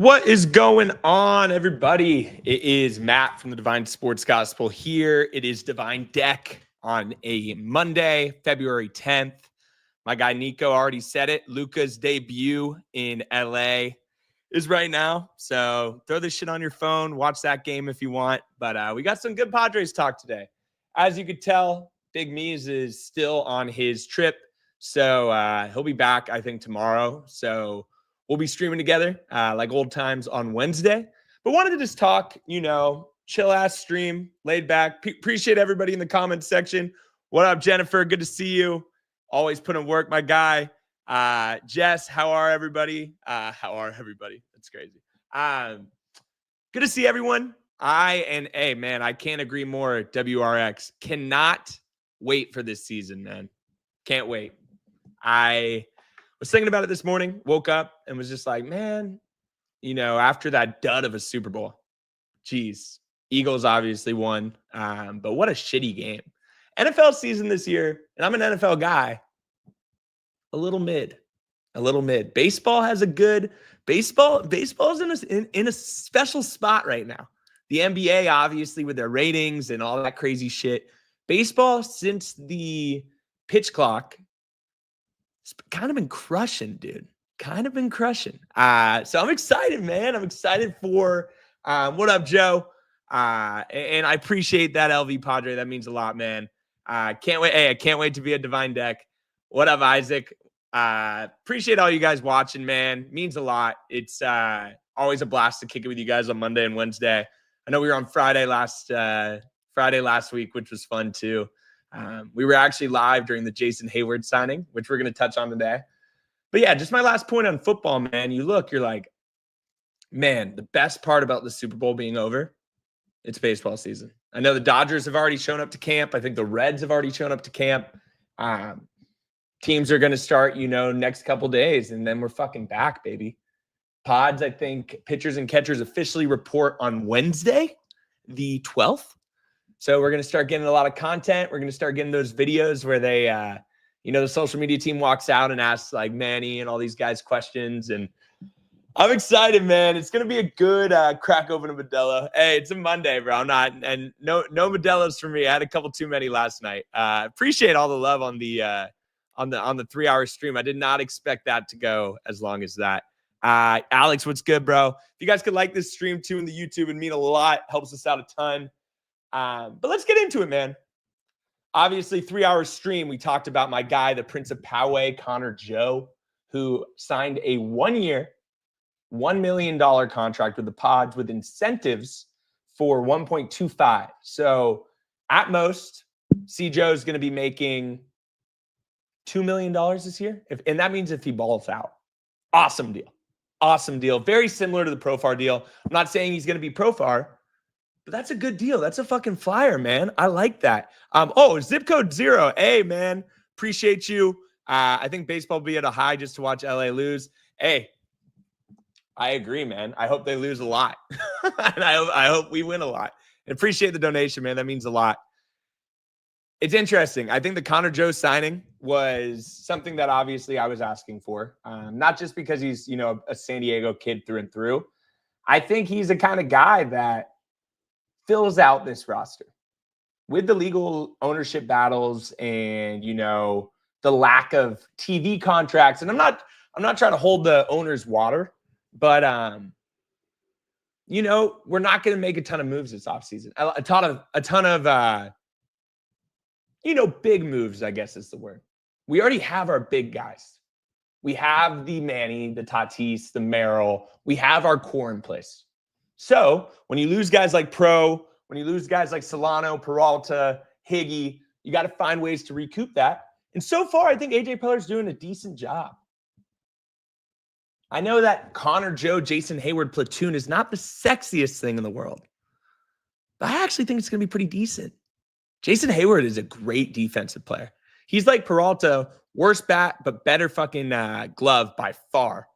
What is going on, everybody? It is Matt from the Devine Sports Gospel here. It is Devine Deck on a Monday, February 10th. My guy Nico already said it. Luka's debut in LA is right now. So throw this shit on your phone. Watch that game if you want. But we got some good Padres talk today. As you could tell, Big Mees is still on his trip. So he'll be back, I think, tomorrow. So we'll be streaming together like old times on Wednesday. But wanted to just talk, chill-ass stream, laid back. Appreciate everybody in the comments section. What up, Jennifer? Good to see you. Always put in work, my guy. Jess, how are everybody? That's crazy. Good to see everyone. I can't agree more. WRX. Cannot wait for this season, man. Can't wait. I was thinking about it this morning, woke up and was just like, man, after that dud of a Super Bowl, geez, Eagles obviously won, but what a shitty game. NFL season this year, and I'm an NFL guy, a little mid. Baseball has a good baseball's in a special spot right now. The NBA, obviously, with their ratings and all that crazy shit. Baseball, since the pitch clock, it's kind of been crushing, dude. So I'm excited, man. I'm excited for what up, Joe? And I appreciate that, LV Padre. That means a lot, man. Can't wait. Hey, I can't wait to be a Devine Deck. What up, Isaac? Appreciate all you guys watching, man. Means a lot. It's always a blast to kick it with you guys on Monday and Wednesday. I know we were on Friday last week, which was fun too. We were actually live during the Jason Hayward signing, which we're going to touch on today. But yeah, just my last point on football, man. You're like, man, the best part about the Super Bowl being over, it's baseball season. I know the Dodgers have already shown up to camp. I think the Reds have already shown up to camp. Teams are going to start, next couple days, and then we're fucking back, baby. Pods, I think pitchers and catchers officially report on Wednesday, the 12th. So we're going to start getting a lot of content. We're going to start getting those videos where they, the social media team walks out and asks like Manny and all these guys questions. And I'm excited, man. It's going to be a good crack open of Modelo. Hey, it's a Monday, bro. No Modelos for me. I had a couple too many last night. Appreciate all the love on the 3-hour stream. I did not expect that to go as long as that. Alex, what's good, bro? If you guys could like this stream too in the YouTube, it'd mean a lot. Helps us out a ton. But let's get into it, man. Obviously, 3-hour stream, we talked about my guy, the Prince of Poway, Connor Joe, who signed a 1-year, $1 million contract with the Pods with incentives for 1.25. So at most, C. Joe's going to be making $2 million this year. And that means if he balls out. Awesome deal. Very similar to the Profar deal. I'm not saying he's going to be Profar, but that's a good deal. That's a fucking flyer, man. I like that. Zip code 0. Hey, man. Appreciate you. I think baseball will be at a high just to watch LA lose. Hey, I agree, man. I hope they lose a lot. And I hope we win a lot. And appreciate the donation, man. That means a lot. It's interesting. I think the Connor Joe signing was something that obviously I was asking for. Not just because he's, a San Diego kid through and through. I think he's the kind of guy that fills out this roster with the legal ownership battles and, the lack of TV contracts. And I'm not trying to hold the owner's water, but, we're not going to make a ton of moves this offseason. A ton of big moves, I guess is the word. We already have our big guys. We have the Manny, the Tatis, the Merrill. We have our core in place. So when you lose guys like when you lose guys like Solano, Peralta, Higgy, you got to find ways to recoup that. And so far, I think AJ Peller's doing a decent job. I know that Connor Joe, Jason Hayward platoon is not the sexiest thing in the world, but I actually think it's going to be pretty decent. Jason Hayward is a great defensive player. He's like Peralta, worse bat, but better fucking glove by far.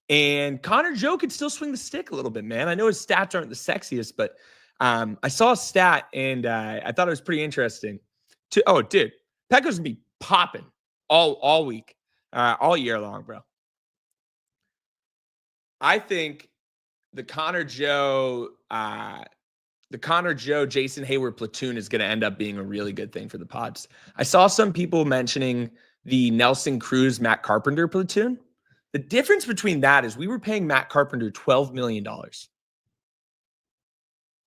And Connor Joe could still swing the stick a little bit, man. I know his stats aren't the sexiest, but I saw a stat and I thought it was pretty interesting. Dude, Pecco's gonna be popping all week, all year long, bro. I think the Connor Joe, Jason Hayward platoon is going to end up being a really good thing for the Pods. I saw some people mentioning the Nelson Cruz, Matt Carpenter platoon. The difference between that is we were paying Matt Carpenter $12 million.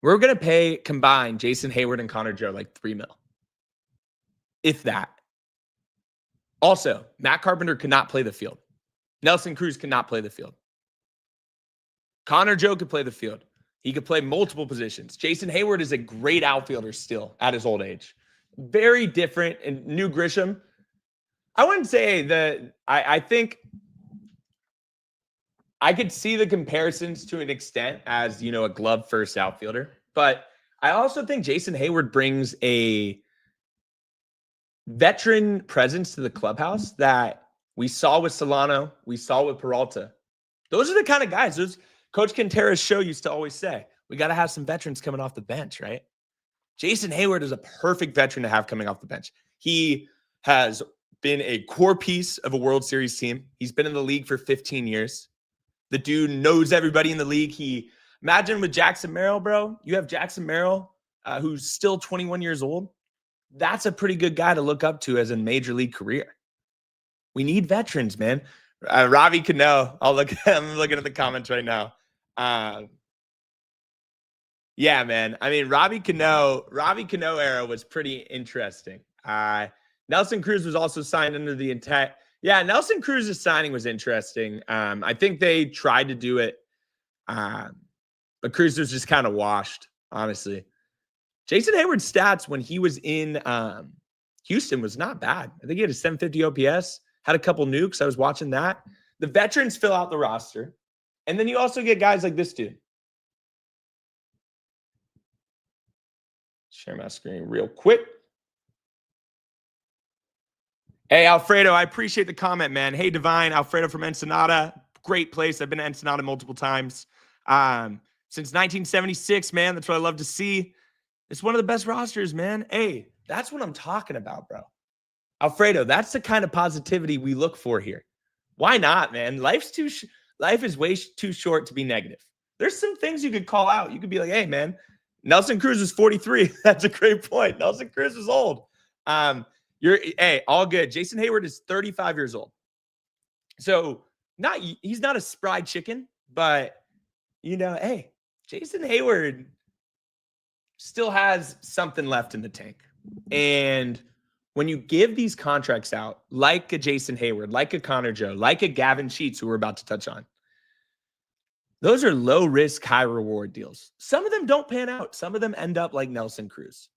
We're going to pay combined Jason Hayward and Connor Joe like $3 million. If that. Also, Matt Carpenter could not play the field. Nelson Cruz could not play the field. Connor Joe could play the field. He could play multiple positions. Jason Hayward is a great outfielder still at his old age. Very different. And New Grisham, I wouldn't say that. I think I could see the comparisons to an extent as, a glove first outfielder. But I also think Jason Hayward brings a veteran presence to the clubhouse that we saw with Solano, we saw with Peralta. Those are the kind of guys. Coach Quintera's show used to always say, we got to have some veterans coming off the bench, right? Jason Hayward is a perfect veteran to have coming off the bench. He has been a core piece of a World Series team. He's been in the league for 15 years. The dude knows everybody in the league. Imagine with Jackson Merrill, bro. You have Jackson Merrill, who's still 21 years old. That's a pretty good guy to look up to as a major league career. We need veterans, man. Ravi Cano. I'm looking at the comments right now. Yeah, man. I mean, Ravi Cano era was pretty interesting. Nelson Cruz was also signed under the intent. Yeah, Nelson Cruz's signing was interesting. I think they tried to do it, but Cruz was just kind of washed, honestly. Jason Hayward's stats when he was in Houston was not bad. I think he had a 750 OPS, had a couple nukes. I was watching that. The veterans fill out the roster. And then you also get guys like this dude. Share my screen real quick. Hey, Alfredo, I appreciate the comment, man. Hey, Devine, Alfredo from Ensenada. Great place. I've been to Ensenada multiple times. Since 1976, man. That's what I love to see. It's one of the best rosters, man. Hey, that's what I'm talking about, bro. Alfredo, that's the kind of positivity we look for here. Why not, man? Life is way too short to be negative. There's some things you could call out. You could be like, hey, man, Nelson Cruz is 43. That's a great point. Nelson Cruz is old. Hey, all good. Jason Hayward is 35 years old. So he's not a spry chicken, but hey, Jason Hayward still has something left in the tank. And when you give these contracts out, like a Jason Hayward, like a Connor Joe, like a Gavin Sheets, who we're about to touch on, those are low risk, high reward deals. Some of them don't pan out. Some of them end up like Nelson Cruz.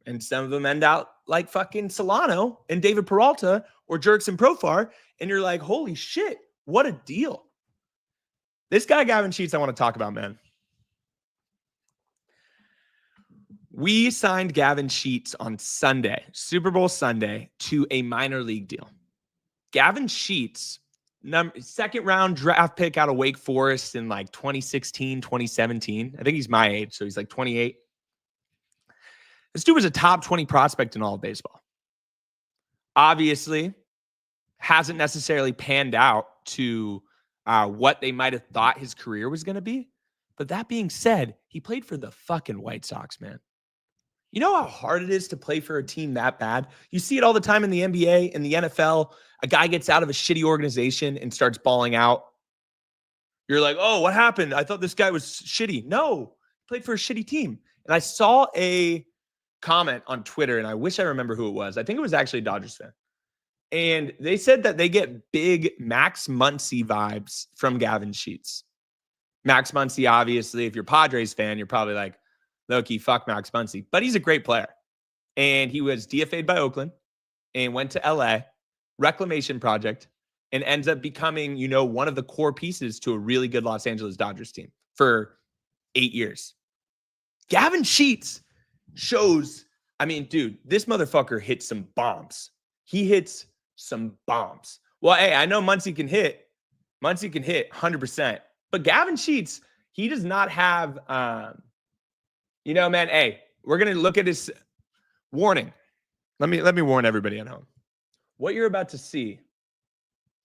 And some of them end out like fucking Solano and David Peralta or Jerkson Profar. And you're like, holy shit, what a deal. This guy, Gavin Sheets, I want to talk about, man. We signed Gavin Sheets on Sunday, Super Bowl Sunday, to a minor league deal. Gavin Sheets, second round draft pick out of Wake Forest in like 2016, 2017. I think he's my age, so he's like 28. This dude was a top 20 prospect in all of baseball. Obviously, hasn't necessarily panned out to what they might have thought his career was going to be. But that being said, he played for the fucking White Sox, man. You know how hard it is to play for a team that bad? You see it all the time in the NBA, in the NFL. A guy gets out of a shitty organization and starts balling out. You're like, oh, what happened? I thought this guy was shitty. No, he played for a shitty team. And I saw a comment on Twitter, and I wish I remember who it was. I think it was actually a Dodgers fan. And they said that they get big Max Muncy vibes from Gavin Sheets. Max Muncy, obviously, if you're a Padres fan, you're probably like, low-key, fuck Max Muncy. But he's a great player. And he was DFA'd by Oakland and went to LA, reclamation project, and ends up becoming, one of the core pieces to a really good Los Angeles Dodgers team for 8 years. Gavin Sheets shows, dude, this motherfucker hits some bombs. He hits some bombs. Well, hey, I know Muncy can hit. Muncy can hit 100%. But Gavin Sheets, he does not have, man, hey, we're going to look at his warning. Let me warn everybody at home. What you're about to see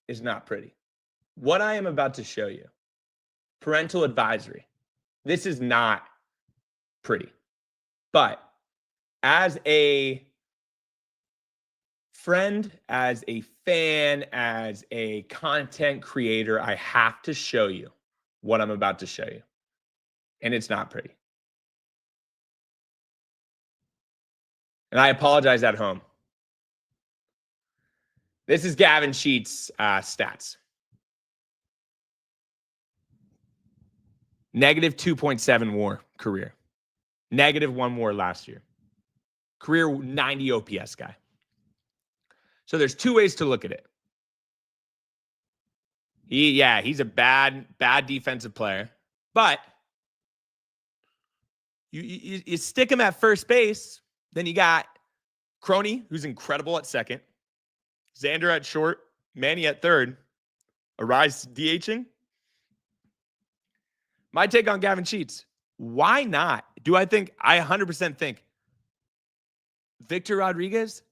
is not pretty. What I am about to show you parental advisory. This is not pretty. But as a friend, as a fan, as a content creator, I have to show you what I'm about to show you. And it's not pretty. And I apologize at home. This is Gavin Sheets' stats. Negative 2.7 WAR career. Negative 1 WAR last year. Career 90 OPS guy. So there's two ways to look at it. He's a bad defensive player. But you stick him at first base, then you got Crony, who's incredible at second. Xander at short, Manny at third. Arise DHing. My take on Gavin Sheets. Why not? I 100% think Victor Rodriguez,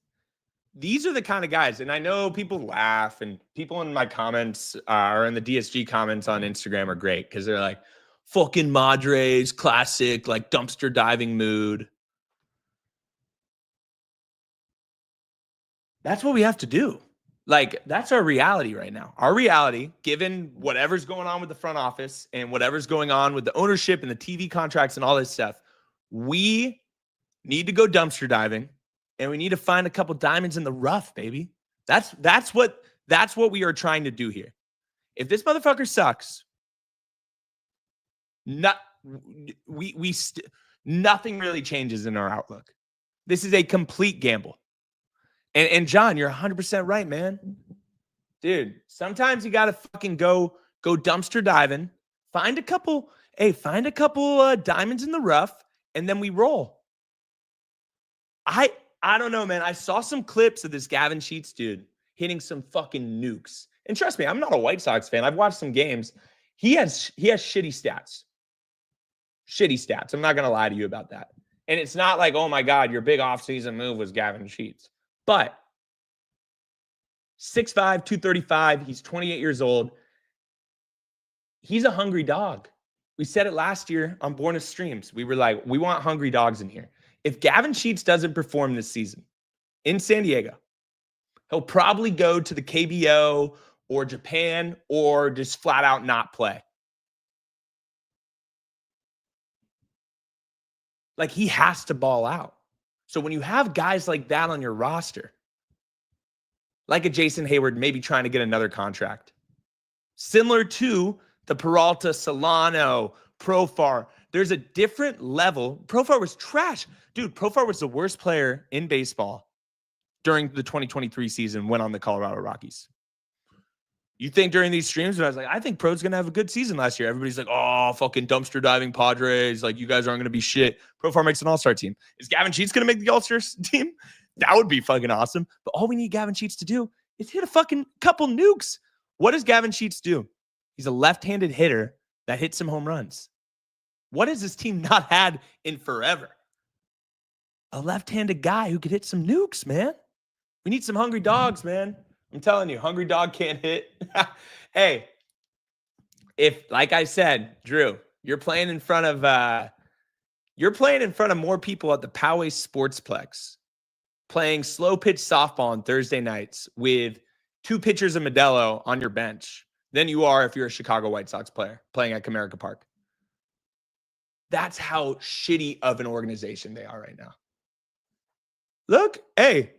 these are the kind of guys, and I know people laugh, and people in my comments or in the DSG comments on Instagram are great because they're like, fucking Padres, classic, like dumpster diving mood. That's what we have to do. Like, that's our reality right now. Our reality, given whatever's going on with the front office and whatever's going on with the ownership and the TV contracts and all this stuff, we need to go dumpster diving, and we need to find a couple diamonds in the rough, baby. That's what we are trying to do here. If this motherfucker sucks, nothing really changes in our outlook. This is a complete gamble. And John, you're 100% right, man. Dude, sometimes you got to fucking go dumpster diving, find a couple diamonds in the rough, and then we roll. I don't know, man. I saw some clips of this Gavin Sheets dude hitting some fucking nukes. And trust me, I'm not a White Sox fan. I've watched some games. He has shitty stats. Shitty stats. I'm not going to lie to you about that. And it's not like, oh my God, your big offseason move was Gavin Sheets. But 6'5", 235, he's 28 years old. He's a hungry dog. We said it last year on Born of Streams. We were like, we want hungry dogs in here. If Gavin Sheets doesn't perform this season in San Diego, he'll probably go to the KBO or Japan or just flat out not play. Like, he has to ball out. So when you have guys like that on your roster, like a Jason Hayward maybe trying to get another contract, similar to the Peralta, Solano, Profar, there's a different level. Profar was trash. Dude, Profar was the worst player in baseball during the 2023 season when on the Colorado Rockies. You think during these streams, when I was like, I think Pro's going to have a good season last year. Everybody's like, oh, fucking dumpster diving Padres. Like, you guys aren't going to be shit. Profar makes an all-star team. Is Gavin Sheets going to make the all-star team? That would be fucking awesome. But all we need Gavin Sheets to do is hit a fucking couple nukes. What does Gavin Sheets do? He's a left-handed hitter that hits some home runs. What has this team not had in forever? A left-handed guy who could hit some nukes, man. We need some hungry dogs, man. I'm telling you, hungry dog can't hit. Hey, if, like I said, Drew, you're playing in front of more people at the Poway Sportsplex, playing slow pitch softball on Thursday nights with 2 pitchers of Modelo on your bench than you are if you're a Chicago White Sox player playing at Comerica Park. That's how shitty of an organization they are right now. Look, hey,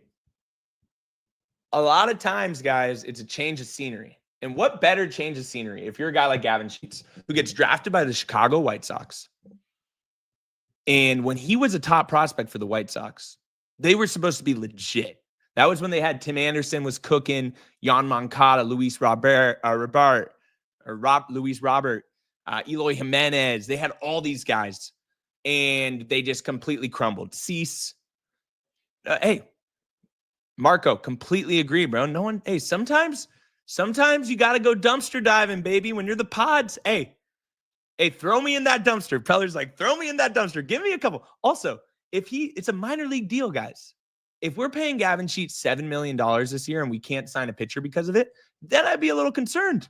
a lot of times, guys, it's a change of scenery. And what better change of scenery if you're a guy like Gavin Sheets, who gets drafted by the Chicago White Sox. And when he was a top prospect for the White Sox, they were supposed to be legit. That was when they had Tim Anderson was cooking, Jan Moncada, Luis Robert, Eloy Jimenez. They had all these guys, and they just completely crumbled. Cease. Hey, Marco, completely agree, bro. No one, hey, sometimes you got to go dumpster diving, baby. When you're the Pods, hey, throw me in that dumpster. Peller's like, throw me in that dumpster. Give me a couple. Also, it's a minor league deal, guys. If we're paying Gavin Sheets $7 million this year and we can't sign a pitcher because of it, then I'd be a little concerned.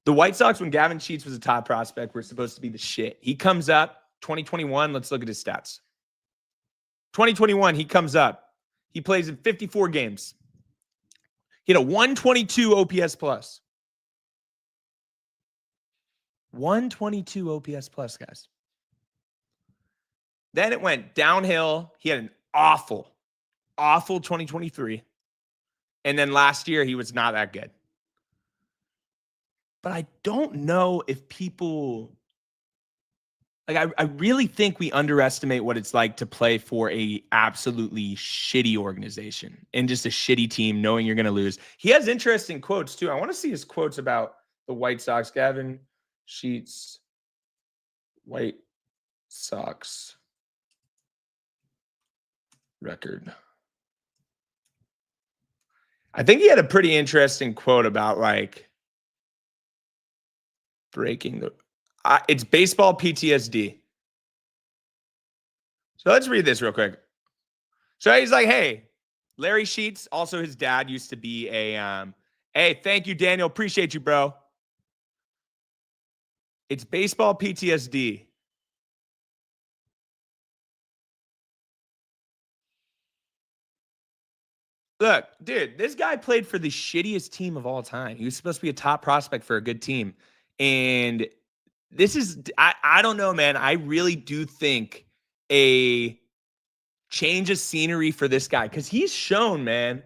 The White Sox, when Gavin Sheets was a top prospect, were supposed to be the shit. He comes up 2021. Let's look at his stats. 2021, he comes up. He plays in 54 games. He had a 122 OPS plus. 122 OPS plus, guys. Then it went downhill. He had an awful 2023. And then last year, he was not that good. But I don't know if people... Like, I really think we underestimate what it's like to play for a absolutely shitty organization and just a shitty team knowing you're going to lose. He has interesting quotes, too. I want to see his quotes about the White Sox. Gavin Sheets, White Sox record. I think he had a pretty interesting quote about, like, breaking the... it's baseball PTSD. So let's read this real quick. So he's like, hey, Larry Sheets, also his dad used to be a, hey, thank you, Daniel. Appreciate you, bro. It's baseball PTSD. Look, dude, this guy played for the shittiest team of all time. He was supposed to be a top prospect for a good team. And this is, I don't know, man. I really do think a change of scenery for this guy, because he's shown, man.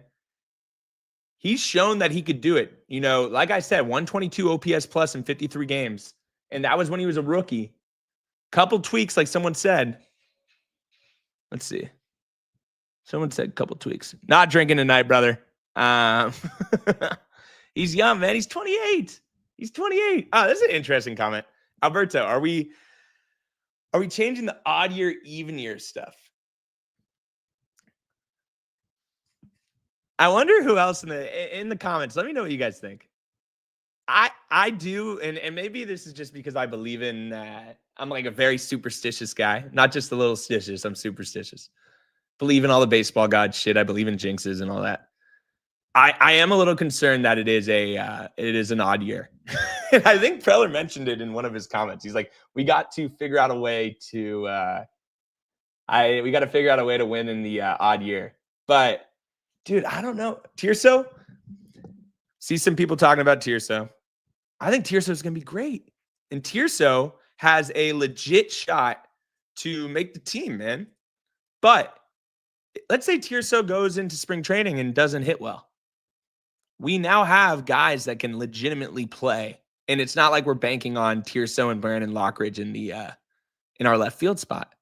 He's shown that he could do it. You know, like I said, 122 OPS plus in 53 games. And that was when he was a rookie. Couple tweaks, like someone said. Let's see. Someone said couple tweaks. Not drinking tonight, brother. He's young, man. He's 28. He's 28. Oh, that's an interesting comment. Alberto, are we changing the odd year, even year stuff? I wonder who else in the comments. Let me know what you guys think. I do, and maybe this is just because I believe in that. I'm like a very superstitious guy, not just a little stitious. I'm superstitious. Believe in all the baseball god shit. I believe in jinxes and all that. I am a little concerned that it is an odd year. And I think Preller mentioned it in one of his comments. He's like, we got to figure out a way to win in the odd year. But dude, I don't know. Tirso? See some people talking about Tirso. I think Tirso is going to be great. And Tirso has a legit shot to make the team, man. But let's say Tirso goes into spring training and doesn't hit well. We now have guys that can legitimately play. And it's not like we're banking on Tirso and Brandon Lockridge in our left field spot.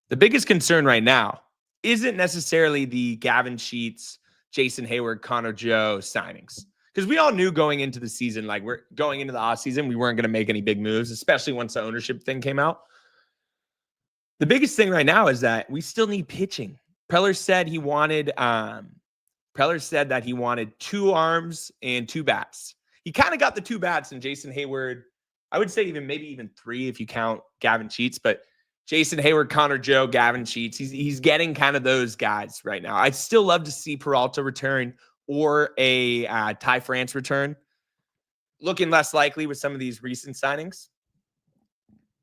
The biggest concern right now isn't necessarily the Gavin Sheets, Jason Hayward, Connor Joe signings. Because we all knew going into the season, like we're going into the offseason, we weren't going to make any big moves, especially once the ownership thing came out. The biggest thing right now is that we still need pitching. Preller said that he wanted 2 arms and 2 bats. He kind of got the 2 bats in Jason Hayward. I would say maybe even 3 if you count Gavin Sheets, but Jason Hayward, Connor Joe, Gavin Sheets. He's getting kind of those guys right now. I'd still love to see Peralta return or a Ty France return. Looking less likely with some of these recent signings.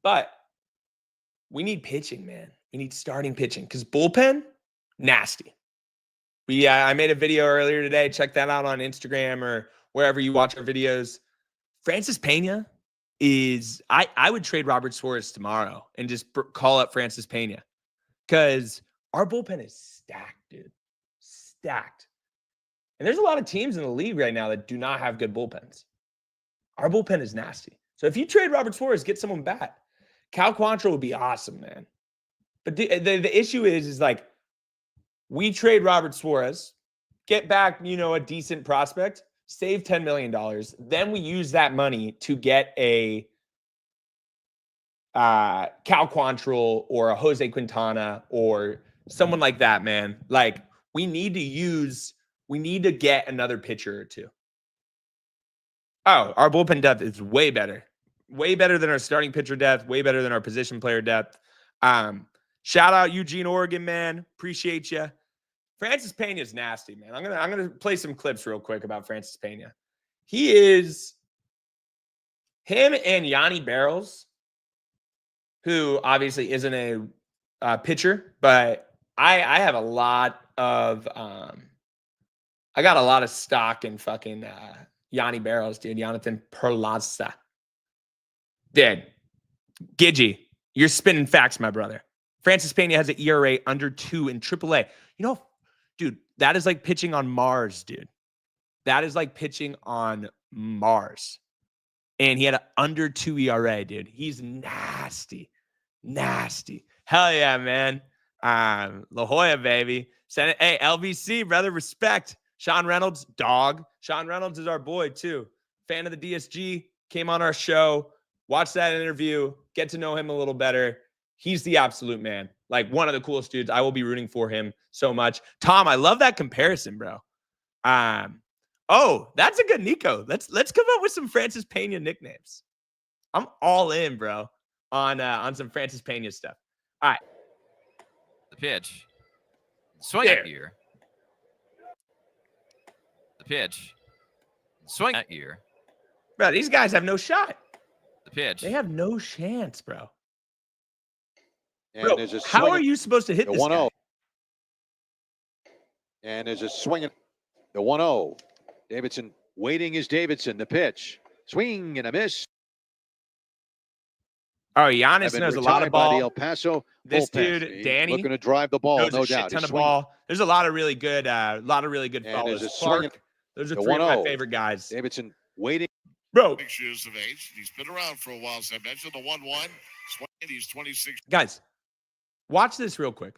But we need pitching, man. We need starting pitching because bullpen, nasty. I made a video earlier today. Check that out on Instagram or wherever you watch our videos. Francis Pena is, I would trade Robert Suarez tomorrow and just call up Francis Pena because our bullpen is stacked, dude. Stacked. And there's a lot of teams in the league right now that do not have good bullpens. Our bullpen is nasty. So if you trade Robert Suarez, get someone back. Cal Quantrill would be awesome, man. But the issue is like, we trade Robert Suarez, get back, a decent prospect, save $10 million. Then we use that money to get a Cal Quantrill or a Jose Quintana or someone like that, man. Like, we need to get another pitcher or 2. Oh, our bullpen depth is way better. Way better than our starting pitcher depth, way better than our position player depth. Shout out Eugene, Oregon, man. Appreciate you. Francis Pena is nasty, man. I'm gonna play some clips real quick about Francis Pena. He is Him and Yanni Barrels, who obviously isn't a pitcher, but I have a lot of I got a lot of stock in fucking Yanni Barrels, dude. Jonathan Perlaza. Dude, Gidgy, you're spinning facts, my brother. Francis Pena has an ERA under 2 in AAA. You know, dude, that is like pitching on Mars, dude. That is like pitching on Mars. And he had an under 2 ERA, dude. He's nasty. Nasty. Hell yeah, man. La Jolla, baby. Hey, LVC, brother, respect. Sean Reynolds, dog. Sean Reynolds is our boy, too. Fan of the DSG, came on our show. Watch that interview. Get to know him a little better. He's the absolute man. Like, one of the coolest dudes. I will be rooting for him so much. Tom, I love that comparison, bro. Oh, that's a good Nico. Let's come up with some Francis Pena nicknames. I'm all in, bro, on some Francis Pena stuff. All right. The pitch. Swing at ear. The pitch. Swing at ear. Bro, these guys have no shot. The pitch. They have no chance, bro. And Bro, there's a how are you supposed to hit the this 1-0. guy? And there's a swing. The 1-0. Davidson waiting is Davidson. The pitch. Swing and a miss. Oh, Giannis knows a lot of by the ball. El Paso This bullpen. dude, Danny, looking to drive the ball, knows no a shit doubt. ton He's of ball. There's a lot of really good, And followers. there's a Clark, those are the 3 of my 1-0. favorite guys. Davidson waiting. Bro, 6 years of age. He's been around for a while, as I mentioned. The 1-1. He's 26. guys, watch this real quick.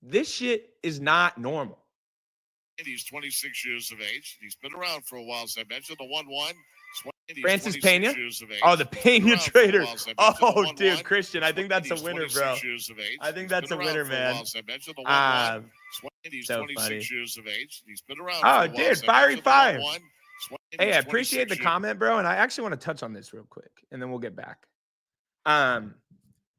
This shit is not normal. He's 26 years of age. He's been around for a while, as I mentioned. The 1-1. Francis Pena? Oh, the Pena trader. Oh, dude, Christian, I think that's a winner, bro. I think that's a winner, man. He's So 26 funny. years of age. He's been around Oh, for a while, dude, as I fiery mentioned. The fire. 1-1. Hey, I He's appreciate the 26 comment, bro, and I actually want to touch on this real quick, and then we'll get back.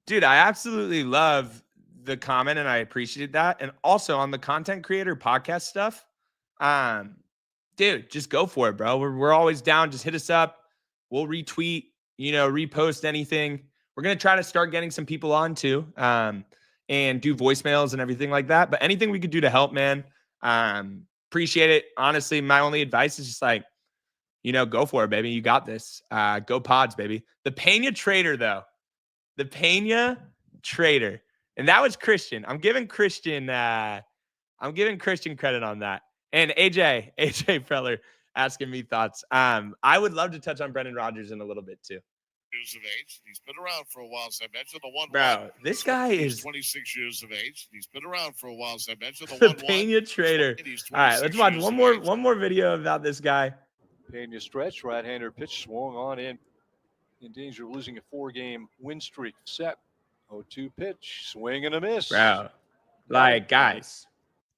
Dude, I absolutely love the comment, and I appreciate that. And also on the content creator podcast stuff, dude, just go for it, bro. We're always down. Just hit us up. We'll retweet, repost anything. We're gonna try to start getting some people on too, and do voicemails and everything like that. But anything we could do to help, man, appreciate it. Honestly, my only advice is just like, go for it, baby. You got this. Go Pods, baby. The Pena trader, though. The Pena trader. And that was Christian. I'm giving Christian credit on that. And AJ Preller asking me thoughts. I would love to touch on Brendan Rodgers in a little bit too. years of age. He's been around for a while, as I mentioned. The 1-1. Bro, this guy He's is 26 years of age. He's been around for a while, as I mentioned. The the 1-1. Pena trader. He's All right, let's 26 watch years one of more age. video about this guy. Pena stretch, right-hander pitch swung on in danger of losing a 4-game win streak. Set 0-2 pitch, swing and a miss. Bro, like, guys,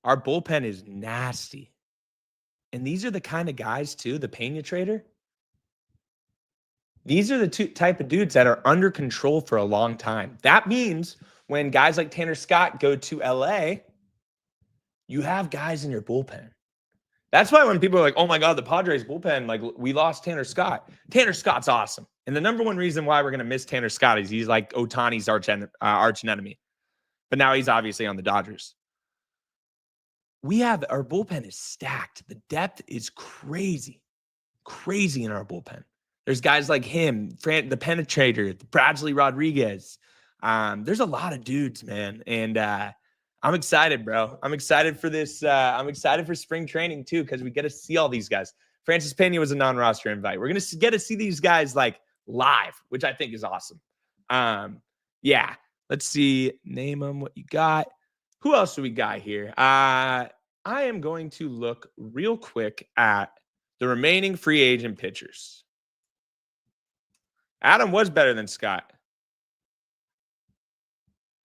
our bullpen is nasty. And these are the kind of guys, too, the Pena trader. These are the type of dudes that are under control for a long time. That means when guys like Tanner Scott go to LA, you have guys in your bullpen. That's why when people are like, oh my God, the Padres bullpen, like, we lost Tanner Scott. Tanner Scott's awesome. And the number one reason why we're going to miss Tanner Scott is he's like Ohtani's arch enemy. But now he's obviously on the Dodgers. Our bullpen is stacked. The depth is crazy in our bullpen. There's guys like him, the penetrator, the Bradley Rodriguez. There's a lot of dudes, man. And I'm excited, bro. I'm excited for this. I'm excited for spring training too, because we get to see all these guys. Francis Pena was a non-roster invite. We're going to get to see these guys like live, which I think is awesome. Yeah. Let's see. Name them, what you got. Who else do we got here? I am going to look real quick at the remaining free agent pitchers. Adam was better than Scott.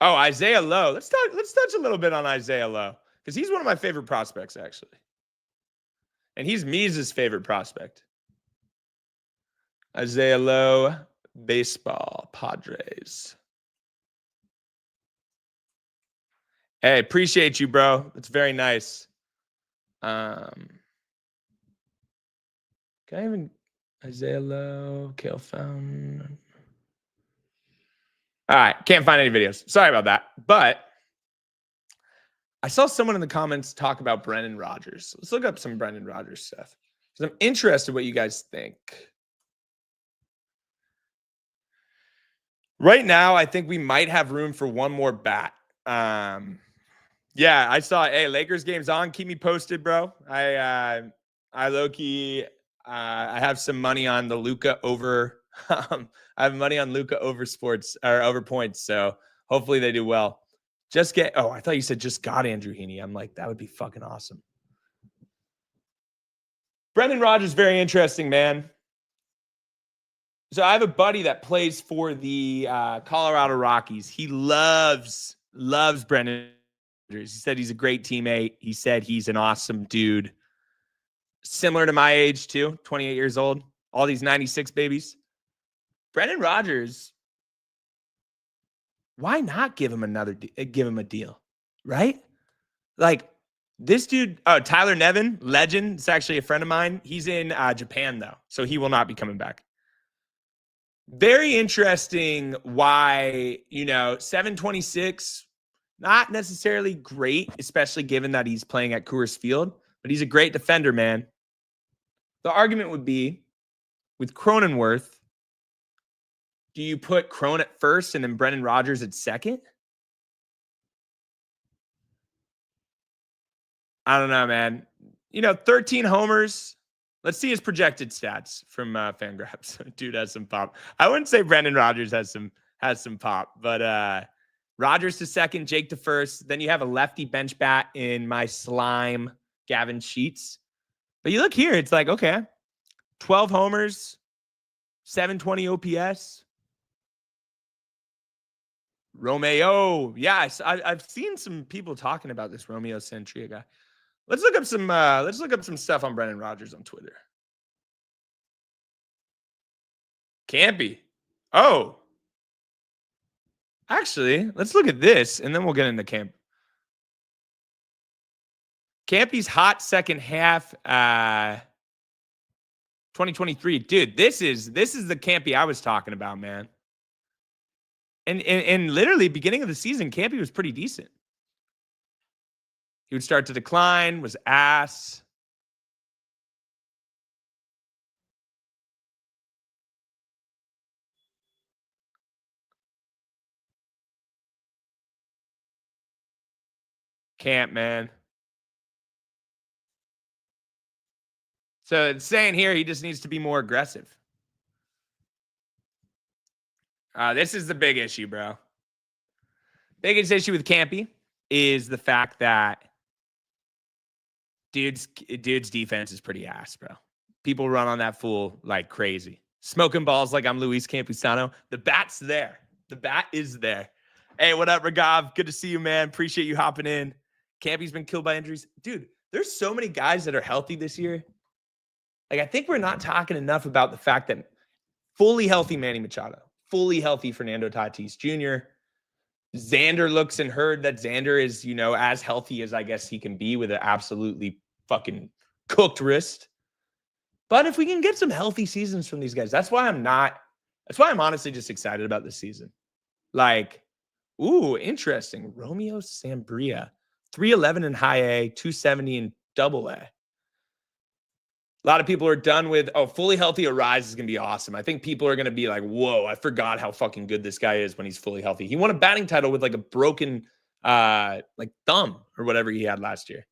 Oh, Isaiah Lowe. Let's touch a little bit on Isaiah Lowe, because he's one of my favorite prospects, actually. And he's Mises' favorite prospect. Isaiah Lowe, baseball, Padres. Hey, appreciate you, bro. It's very nice. Can I even Isaiah Lowe, Kale Fountain. All right, can't find any videos. Sorry about that. But I saw someone in the comments talk about Brendan Rodgers. Let's look up some Brendan Rodgers stuff because I'm interested what you guys think. Right now, I think we might have room for one more bat. Yeah, I saw. Hey, Lakers game's on. Keep me posted, bro. I low-key, I have some money on the Luka over. I have money on Luka over sports or over points. So hopefully they do well. Just get. Oh, I thought you said just got Andrew Heaney. I'm like, that would be fucking awesome. Brendan Rodgers, very interesting, man. So I have a buddy that plays for the Colorado Rockies. He loves Brendan Rodgers. He said he's a great teammate. He said he's an awesome dude. Similar to my age too, 28 years old. All these 96 babies. Brendan Rodgers, why not give him a deal, right? Like this dude, Tyler Nevin, legend. It's actually a friend of mine. He's in Japan though, so he will not be coming back. Very interesting why, 726, not necessarily great, especially given that he's playing at Coors Field, but he's a great defender, man. The argument would be with Cronenworth, do you put Crone at first and then Brendan Rodgers at second? I don't know, man. 13 homers. Let's see his projected stats from Fangraphs. Dude has some pop. I wouldn't say Brendan Rodgers has some pop, but Rodgers to second, Jake to first. Then you have a lefty bench bat in my slime, Gavin Sheets. But you look here, it's like, okay, 12 homers, 720 OPS. Romeo. Yes, I've seen some people talking about this Romeo Santria guy. Let's look up some stuff on Brendan Rodgers on Twitter. Campy. Oh. Actually, let's look at this and then we'll get into Camp. Campy's hot second half 2023. Dude, this is the Campy I was talking about, man. And literally beginning of the season, Campy was pretty decent. He would start to decline, was ass. Can't, man. So it's saying here he just needs to be more aggressive. This is the big issue, bro. Biggest issue with Campy is the fact that dude's defense is pretty ass, bro. People run on that fool like crazy. Smoking balls like I'm Luis Campusano. The bat's there. The bat is there. Hey, what up, Ragav? Good to see you, man. Appreciate you hopping in. Campy's been killed by injuries. Dude, there's so many guys that are healthy this year. Like, I think we're not talking enough about the fact that fully healthy Manny Machado, fully healthy Fernando Tatis Jr., Xander looks and heard that Xander is, as healthy as I guess he can be with an absolutely fucking cooked wrist. But if we can get some healthy seasons from these guys, that's why I'm honestly just excited about this season. Like, ooh, interesting. Romeo Sambria, 311 in high A, 270 in double A. A lot of people are done with, fully healthy Arise is going to be awesome. I think people are going to be like, whoa, I forgot how fucking good this guy is when he's fully healthy. He won a batting title with like a broken thumb or whatever he had last year.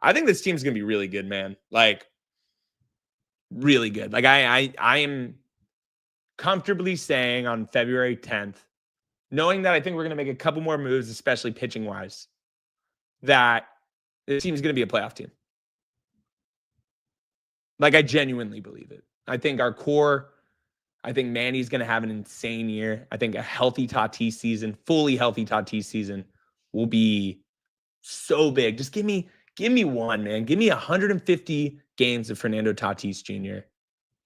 I think this team's going to be really good, man. Like, really good. Like, I am comfortably saying on February 10th, knowing that I think we're going to make a couple more moves, especially pitching-wise, that this team's going to be a playoff team. Like, I genuinely believe it. I think our core, I think Manny's going to have an insane year. I think a healthy Tatis season, fully healthy Tatis season will be so big. Just give me one, man. Give me 150 games of Fernando Tatis Jr.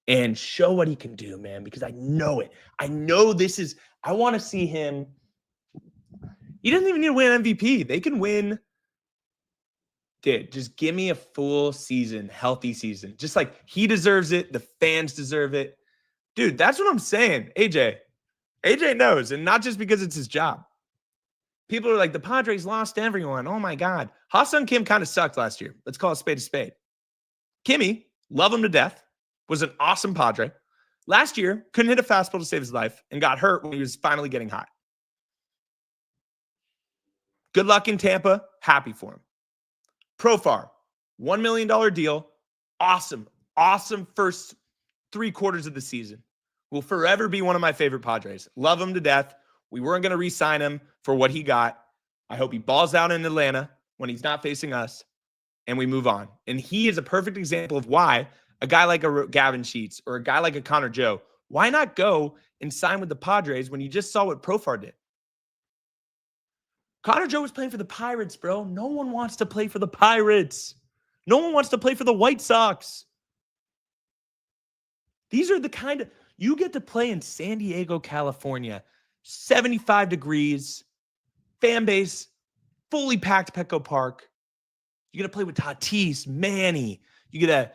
and show what he can do, man, because I know it. I know I want to see him. He doesn't even need to win MVP. They can win Dude, just give me a full season, healthy season. Just like he deserves it. The fans deserve it. Dude, that's what I'm saying. AJ knows, and not just because it's his job. People are like, the Padres lost everyone. Oh my God. Ha-Seong Kim kind of sucked last year. Let's call a spade a spade. Kimmy, love him to death, was an awesome Padre. Last year, couldn't hit a fastball to save his life and got hurt when he was finally getting hot. Good luck in Tampa. Happy for him. Profar, $1 million deal. Awesome. Awesome first 3 quarters of the season. Will forever be one of my favorite Padres. Love him to death. We weren't going to re-sign him for what he got. I hope he balls out in Atlanta when he's not facing us, and we move on. And he is a perfect example of why a guy like a Gavin Sheets or a guy like a Connor Joe, why not go and sign with the Padres when you just saw what Profar did? Connor Joe was playing for the Pirates, bro. No one wants to play for the Pirates. No one wants to play for the White Sox. These are the kind of... You get to play in San Diego, California, 75 degrees, fan base, fully packed Petco Park. You get to play with Tatis, Manny. You get to,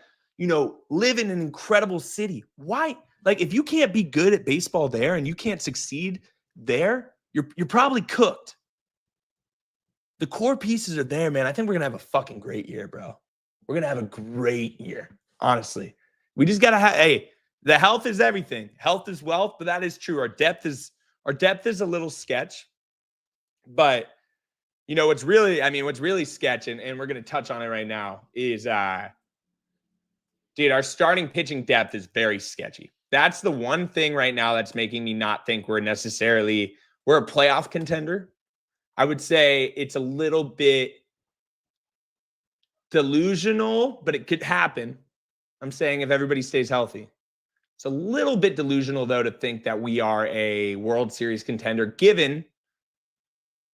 live in an incredible city. Why? Like, if you can't be good at baseball there and you can't succeed there, you're probably cooked. The core pieces are there, man. I think we're going to have a fucking great year, bro. We're going to have a great year, honestly. We just got to have, the health is everything. Health is wealth, but that is true. Our depth is a little sketch. But, what's really sketch, and we're going to touch on it right now, is, our starting pitching depth is very sketchy. That's the one thing right now that's making me not think we're a playoff contender. I would say it's a little bit delusional, but it could happen. I'm saying if everybody stays healthy. It's a little bit delusional, though, to think that we are a World Series contender, given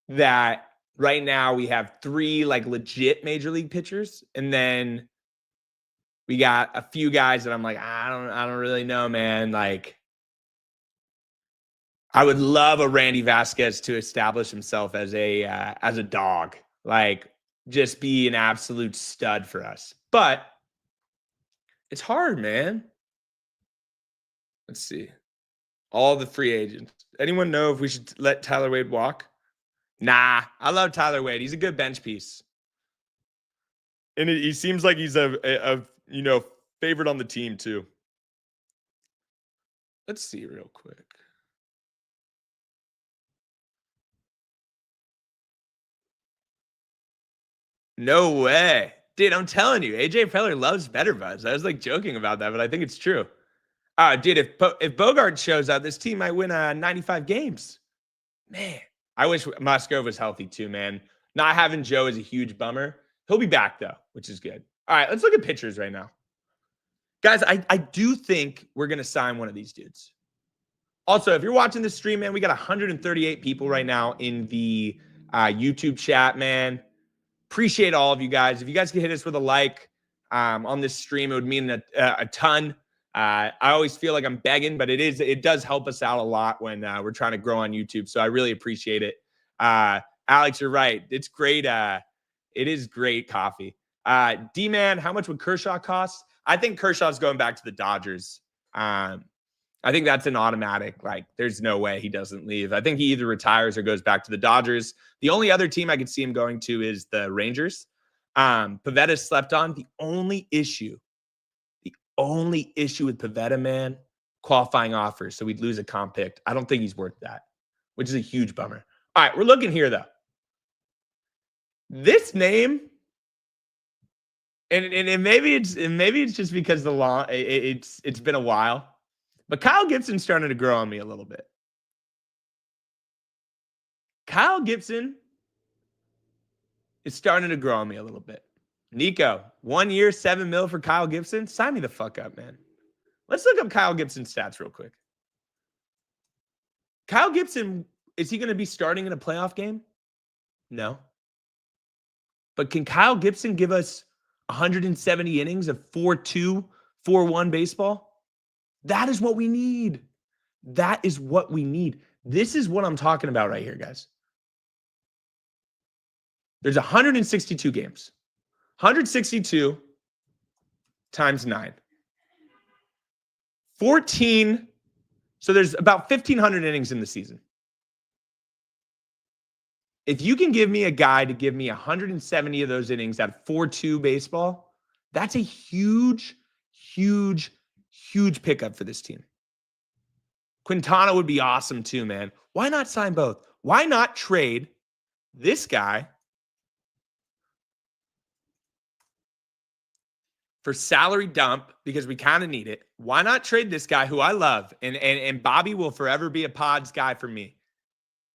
that right now we have 3 legit major league pitchers, and then we got a few guys that I'm like, I don't really know, man. Like, I would love a Randy Vasquez to establish himself as a dog, like just be an absolute stud for us. But it's hard, man. Let's see. All the free agents. Anyone know if we should let Tyler Wade walk? Nah, I love Tyler Wade. He's a good bench piece. And he seems like he's a favorite on the team too. Let's see real quick. No way. Dude, I'm telling you, AJ Preller loves Better Buzz. I was joking about that, but I think it's true. Dude, if Bogaerts shows up, this team might win 95 games. Man, I wish Musgrove was healthy too, man. Not having Joe is a huge bummer. He'll be back, though, which is good. All right, let's look at pitchers right now. Guys, I do think we're going to sign one of these dudes. Also, if you're watching this stream, man, we got 138 people right now in the YouTube chat, man. Appreciate all of you guys. If you guys could hit us with a like on this stream, it would mean a ton. I always feel like I'm begging, but it does help us out a lot when we're trying to grow on YouTube. So I really appreciate it. Alex, you're right. It's great. It is great coffee. D-Man, how much would Kershaw cost? I think Kershaw's going back to the Dodgers. I think that's an automatic. There's no way he doesn't leave. I think he either retires or goes back to the Dodgers. The only other team I could see him going to is the Rangers. Pavetta slept on. The only issue with Pavetta, man, qualifying offers. So we'd lose a comp pick. I don't think he's worth that, which is a huge bummer. All right, we're looking here, though. This name, and maybe it's just because it's been a while. But Kyle Gibson's starting to grow on me a little bit. Kyle Gibson is starting to grow on me a little bit. Nico, 1 year, $7 million for Kyle Gibson. Sign me the fuck up, man. Let's look up Kyle Gibson's stats real quick. Kyle Gibson, is he going to be starting in a playoff game? No. But can Kyle Gibson give us 170 innings of 4-2, 4-1 baseball? That is what we need. That is what we need. This is what I'm talking about right here, guys. There's 162 games. 162 times 9. 14. So there's about 1,500 innings in the season. If you can give me a guy to give me 170 of those innings at 4-2 baseball, that's a huge, huge, huge pickup for this team. Quintana would be awesome too, man. Why not sign both? Why not trade this guy for salary dump because we kind of need it? Why not trade this guy who I love? And Bobby will forever be a Pods guy for me.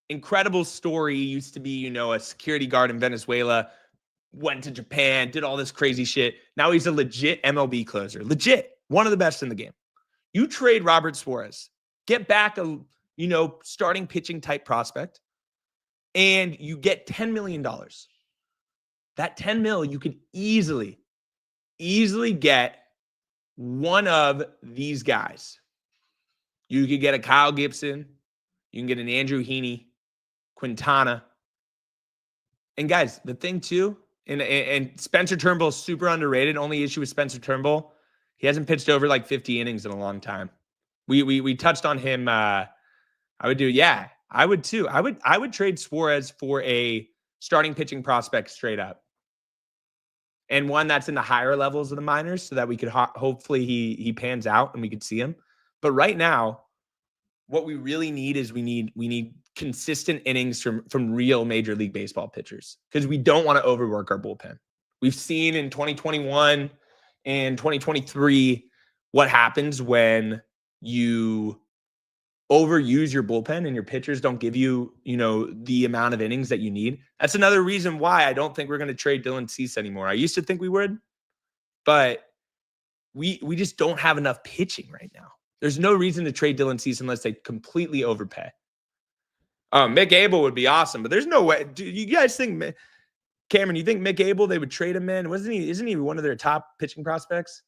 Incredible story. Used to be, a security guard in Venezuela, went to Japan, did all this crazy shit. Now he's a legit MLB closer. Legit. One of the best in the game. You trade Robert Suarez, get back a, starting pitching type prospect, and you get $10 million. That $10 million, you could easily get one of these guys. You could get a Kyle Gibson. You can get an Andrew Heaney, Quintana. And guys, the thing too, and Spencer Turnbull is super underrated. Only issue with Spencer Turnbull, he hasn't pitched over like 50 innings in a long time. We touched on him. I would too. I would trade Suarez for a starting pitching prospect straight up. And one that's in the higher levels of the minors so that we could hopefully he pans out and we could see him. But right now, what we really need is we need consistent innings from real Major League Baseball pitchers because we don't want to overwork our bullpen. We've seen in 2021 and 2023 what happens when you overuse your bullpen and your pitchers don't give you, the amount of innings that you need. That's another reason why I don't think we're going to trade Dylan Cease anymore. I used to think we would, but we just don't have enough pitching right now. There's no reason to trade Dylan Cease unless they completely overpay. Mick Abel would be awesome, but there's no way. Do you guys think, Cameron, you think Mick Abel, they would trade him in? Isn't he one of their top pitching prospects?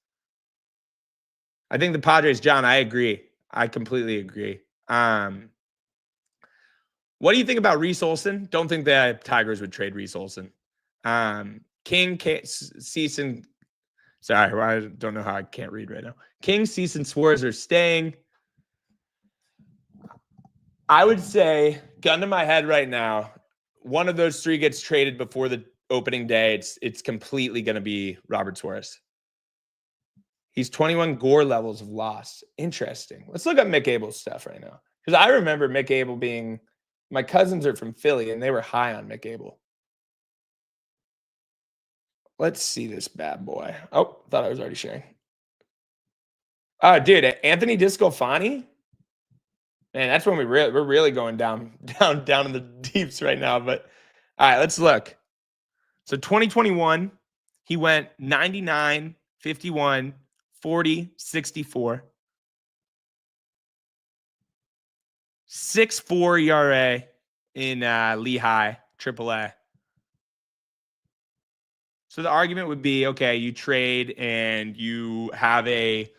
I think the Padres, John, I agree. I completely agree. What do you think about Reese Olson? Don't think the Tigers would trade Reese Olson. King, Cease, and sorry, I don't know how I can't read right now. King, Cease, and Suarez are staying. I would say, gun to my head right now, one of those three gets traded before the opening day. It's completely going to be Robert Suarez. He's 21 Gore levels of loss. Interesting. Let's look at Mick Abel's stuff right now. Because I remember Mick Abel being, my cousins are from Philly, and they were high on Mick Abel. Let's see this bad boy. Oh, thought I was already sharing. Dude, Anthony Discofani? Man, that's when we're really going down in the deeps right now. But all right, let's look. So 2021, he went 99, 51, 40, 64. 6.4 ERA in Lehigh, AAA. So the argument would be, okay, you trade and you have a,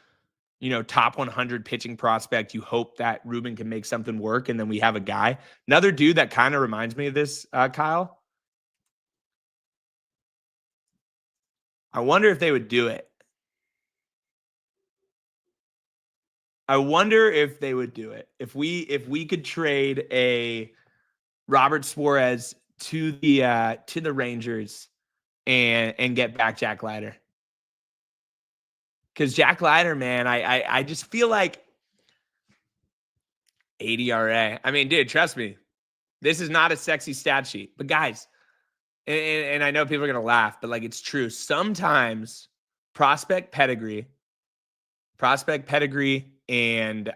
top 100 pitching prospect. You hope that Ruben can make something work, and then we have a guy. Another dude that kind of reminds me of this, Kyle. I wonder if they would do it. I wonder if they would do it. If we could trade a Robert Suarez to the Rangers and get back Jack Leiter. Because Jack Leiter, man, I just feel like 80 RA. I mean, dude, trust me. This is not a sexy stat sheet. But guys, and I know people are going to laugh, but it's true. Sometimes prospect pedigree and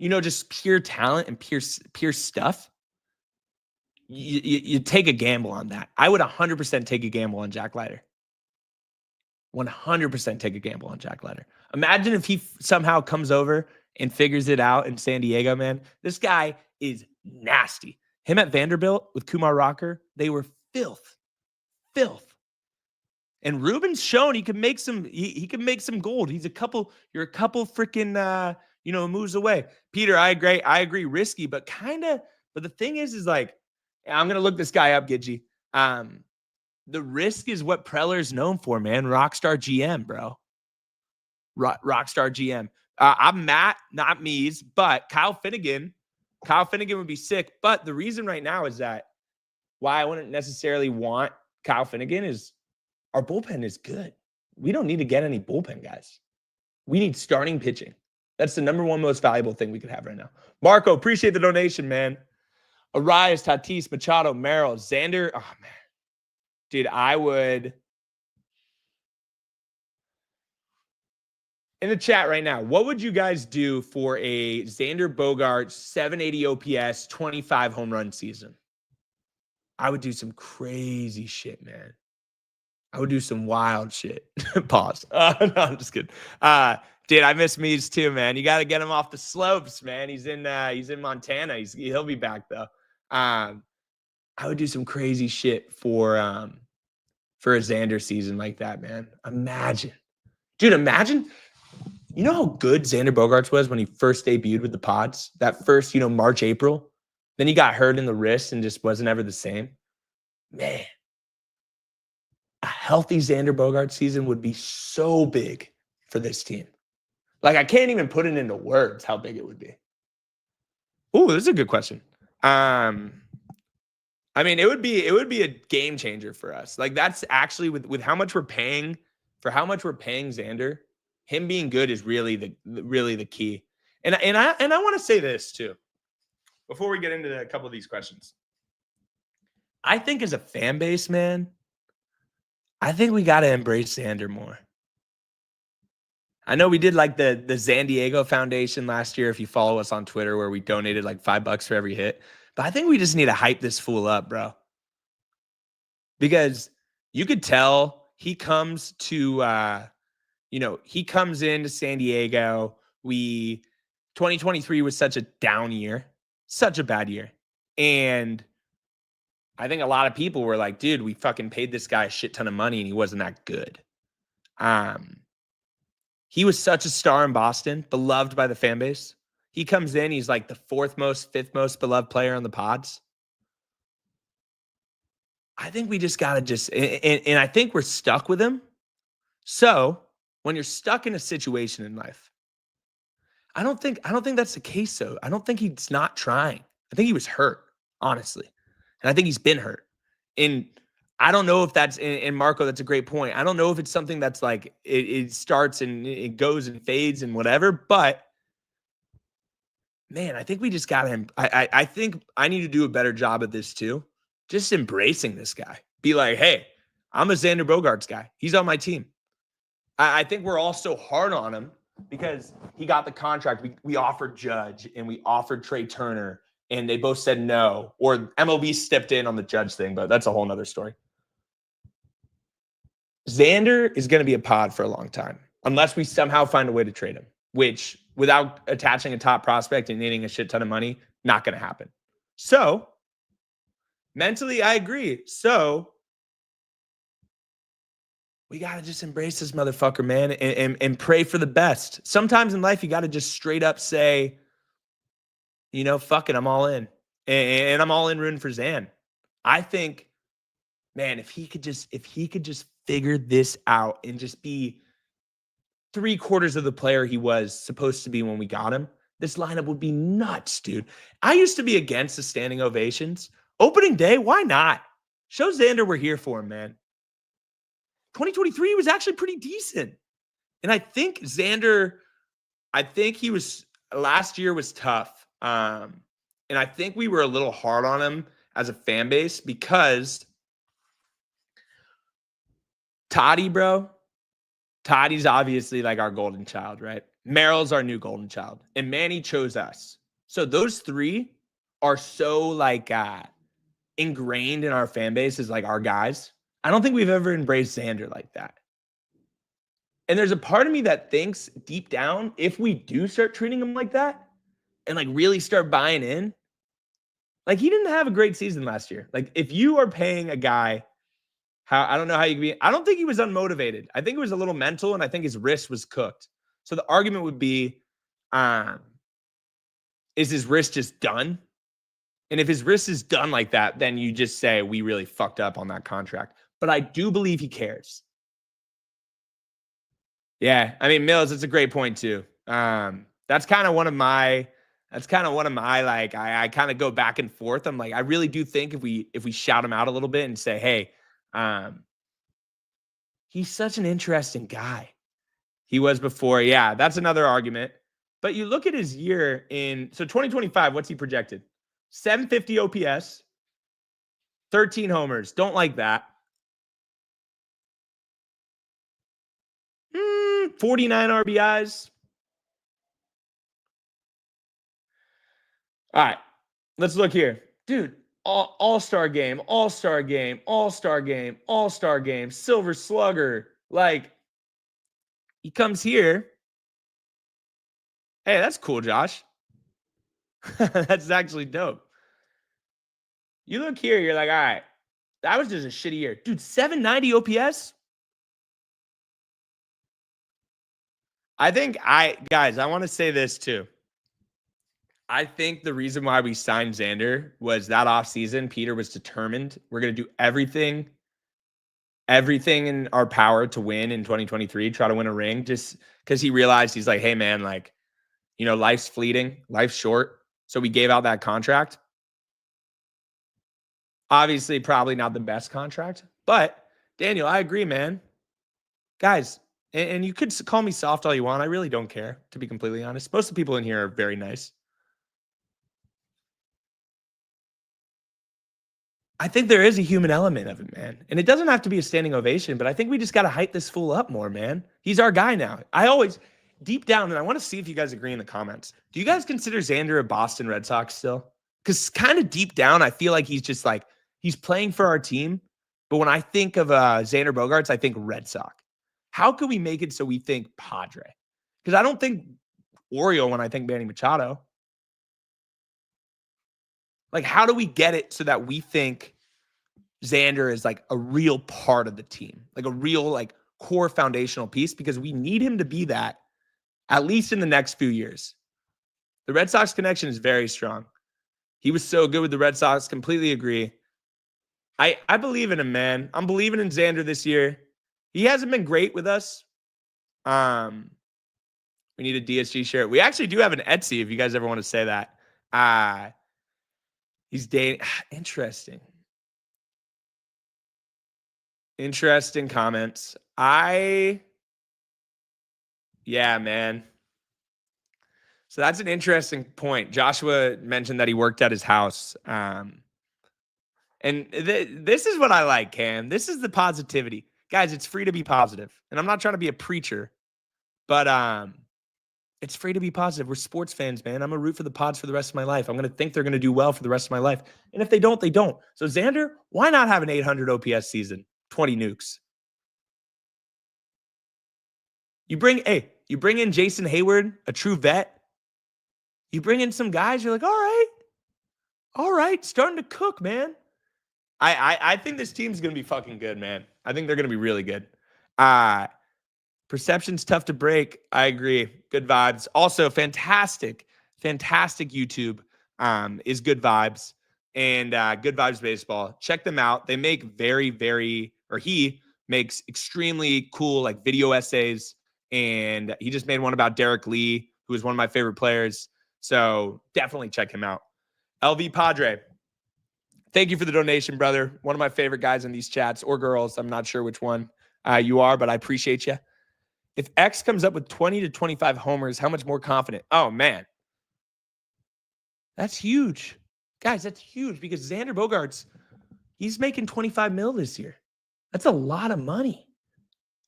just pure talent and pure stuff, you take a gamble on that. I would 100% take a gamble on Jack Leiter. 100% take a gamble on Jack Leiter. Imagine if he somehow comes over and figures it out in San Diego, man. This guy is nasty. Him at Vanderbilt with Kumar Rocker, they were filth. And Ruben's shown he can make some. He can make some gold. You're a couple freaking moves away. Peter, I agree. Risky, but kind of. But the thing is I'm gonna look this guy up, Gidgey. the risk is what Preller's known for, man. Rockstar GM, bro. Rockstar GM. I'm Matt, not Mies, but Kyle Finnegan would be sick. But the reason right now is that why I wouldn't necessarily want Kyle Finnegan is our bullpen is good. We don't need to get any bullpen guys. We need starting pitching. That's the number one most valuable thing we could have right now. Marco, appreciate the donation, man. Arias, Tatis, Machado, Merrill, Xander. Oh, man. Dude, I would. In the chat right now, what would you guys do for a Xander Bogaerts 780 OPS, 25 home run season? I would do some crazy shit, man. I would do some wild shit. Pause. No, I'm just kidding. Dude, I miss Mees too, man. You got to get him off the slopes, man. He's in Montana. He'll be back though. I would do some crazy shit for a Xander season like that, man. Imagine. You know how good Xander Bogaerts was when he first debuted with the Pods? That first, March, April. Then he got hurt in the wrist and just wasn't ever the same. Man. A healthy Xander Bogaerts season would be so big for this team. Like, I can't even put it into words how big it would be. Ooh, this is a good question. I mean, it would be a game changer for us. Like, that's actually with how much we're paying Xander, him being good is really the key. And I want to say this too, before we get into a couple of these questions. I think as a fan base, man, I think we got to embrace Xander more. I know we did like the San Diego Foundation last year, if you follow us on Twitter, where we donated like $5 for every hit. But I think we just need to hype this fool up, bro. Because you could tell he comes to, he comes into San Diego. 2023 was such a down year, such a bad year. And I think a lot of people were like, dude, we fucking paid this guy a shit ton of money and he wasn't that good. He was such a star in Boston, beloved by the fan base. He comes in, he's like the fifth most beloved player on the Pods. I think we just got to and I think we're stuck with him. So when you're stuck in a situation in life, I don't think that's the case, though. I don't think he's not trying. I think he was hurt, honestly. And I think he's been hurt. And I don't know if that's, and Marco, that's a great point. I don't know if it's something that's like, it starts and it goes and fades and whatever, but man, I think we just got him. I think I need to do a better job at this too. Just embracing this guy. Be like, hey, I'm a Xander Bogaerts guy. He's on my team. I think we're all so hard on him because he got the contract. We offered Judge and we offered Trey Turner and they both said no, or MLB stepped in on the Judge thing, but that's a whole nother story. Xander is going to be a pod for a long time unless we somehow find a way to trade him, which without attaching a top prospect and needing a shit ton of money, not going to happen. So mentally, I agree. So we got to just embrace this motherfucker, man, and pray for the best. Sometimes in life, you got to just straight up say, fuck it, I'm all in. And I'm all in rooting for Xan. I think, man, if he could just figure this out and just be 3/4 of the player he was supposed to be when we got him, this lineup would be nuts, dude. I used to be against the standing ovations. Opening day, why not? Show Xander we're here for him, man. 2023 was actually pretty decent. And I think Xander, last year was tough. And I think we were a little hard on him as a fan base because Toddy's obviously like our golden child, right? Merrill's our new golden child. And Manny chose us. So those three are so like ingrained in our fan base as like our guys. I don't think we've ever embraced Xander like that. And there's a part of me that thinks deep down, if we do start treating him like that and like really start buying in, like he didn't have a great season last year. Like if you are paying a guy, I don't know how you can be, I don't think he was unmotivated. I think it was a little mental and I think his wrist was cooked. So the argument would be, is his wrist just done? And if his wrist is done like that, then you just say we really fucked up on that contract. but I do believe he cares. Yeah, I mean, Mills, it's a great point too. That's kind of one of my like, I kind of go back and forth. I'm like, I really do think if we shout him out a little bit and say, hey, he's such an interesting guy. He was before. Yeah, that's another argument. But you look at his year so 2025, what's he projected? 750 OPS, 13 homers. Don't like that. 49 RBIs. All right, let's look here. Dude, all-star game, all-star game, all-star game, all-star game, silver slugger. Like, he comes here. Hey, that's cool, Josh. That's actually dope. You look here, you're like, all right, that was just a shitty year. Dude, 790 OPS? Guys, I want to say this too. I think the reason why we signed Xander was that offseason, Peter was determined. We're going to do everything in our power to win in 2023, try to win a ring, just because he realized, he's like, hey, man, like, you know, life's fleeting, life's short. So we gave out that contract. Obviously, probably not the best contract, but Daniel, I agree, man. Guys, and you could call me soft all you want. I really don't care, to be completely honest. Most of the people in here are very nice. I think there is a human element of it, man. And it doesn't have to be a standing ovation, but I think we just got to hype this fool up more, man. He's our guy now. I always, deep down, and I want to see if you guys agree in the comments, do you guys consider Xander a Boston Red Sox still? Because kind of deep down, I feel like he's just like, he's playing for our team. But when I think of Xander Bogaerts, I think Red Sox. How can we make it so we think Padre? Because I don't think Oriole when I think Manny Machado. Like, how do we get it so that we think Xander is like a real part of the team, like a real like core foundational piece? Because we need him to be that at least in the next few years. The Red Sox connection is very strong. He was so good with the Red Sox. Completely agree. I believe in him, man. I'm believing in Xander this year. He hasn't been great with us. We need a DSG shirt. We actually do have an Etsy if you guys ever want to say that. He's dating. Interesting. Interesting comments. Yeah, man. So that's an interesting point. Joshua mentioned that he worked at his house. And this is what I like, Cam. This is the positivity. Guys, it's free to be positive. And I'm not trying to be a preacher, but it's free to be positive. We're sports fans, man. I'm going to root for the Pods for the rest of my life. I'm going to think they're going to do well for the rest of my life. And if they don't, they don't. So Xander, why not have an 800 OPS season? 20 nukes. You bring in Jason Hayward, a true vet. You bring in some guys, you're like, all right, starting to cook, man. I think this team's going to be fucking good, man. I think they're going to be really good. Perception's tough to break. I agree. Good vibes. Also, fantastic YouTube is Good Vibes and Good Vibes Baseball. Check them out. They make he makes extremely cool like video essays. And he just made one about Derek Lee, who is one of my favorite players. So definitely check him out. LV Padre, thank you for the donation, brother. One of my favorite guys in these chats, or girls. I'm not sure which one you are, but I appreciate you. If X comes up with 20 to 25 homers, how much more confident? Oh, man. That's huge. Guys, that's huge because Xander Bogaerts, he's making 25 mil this year. That's a lot of money.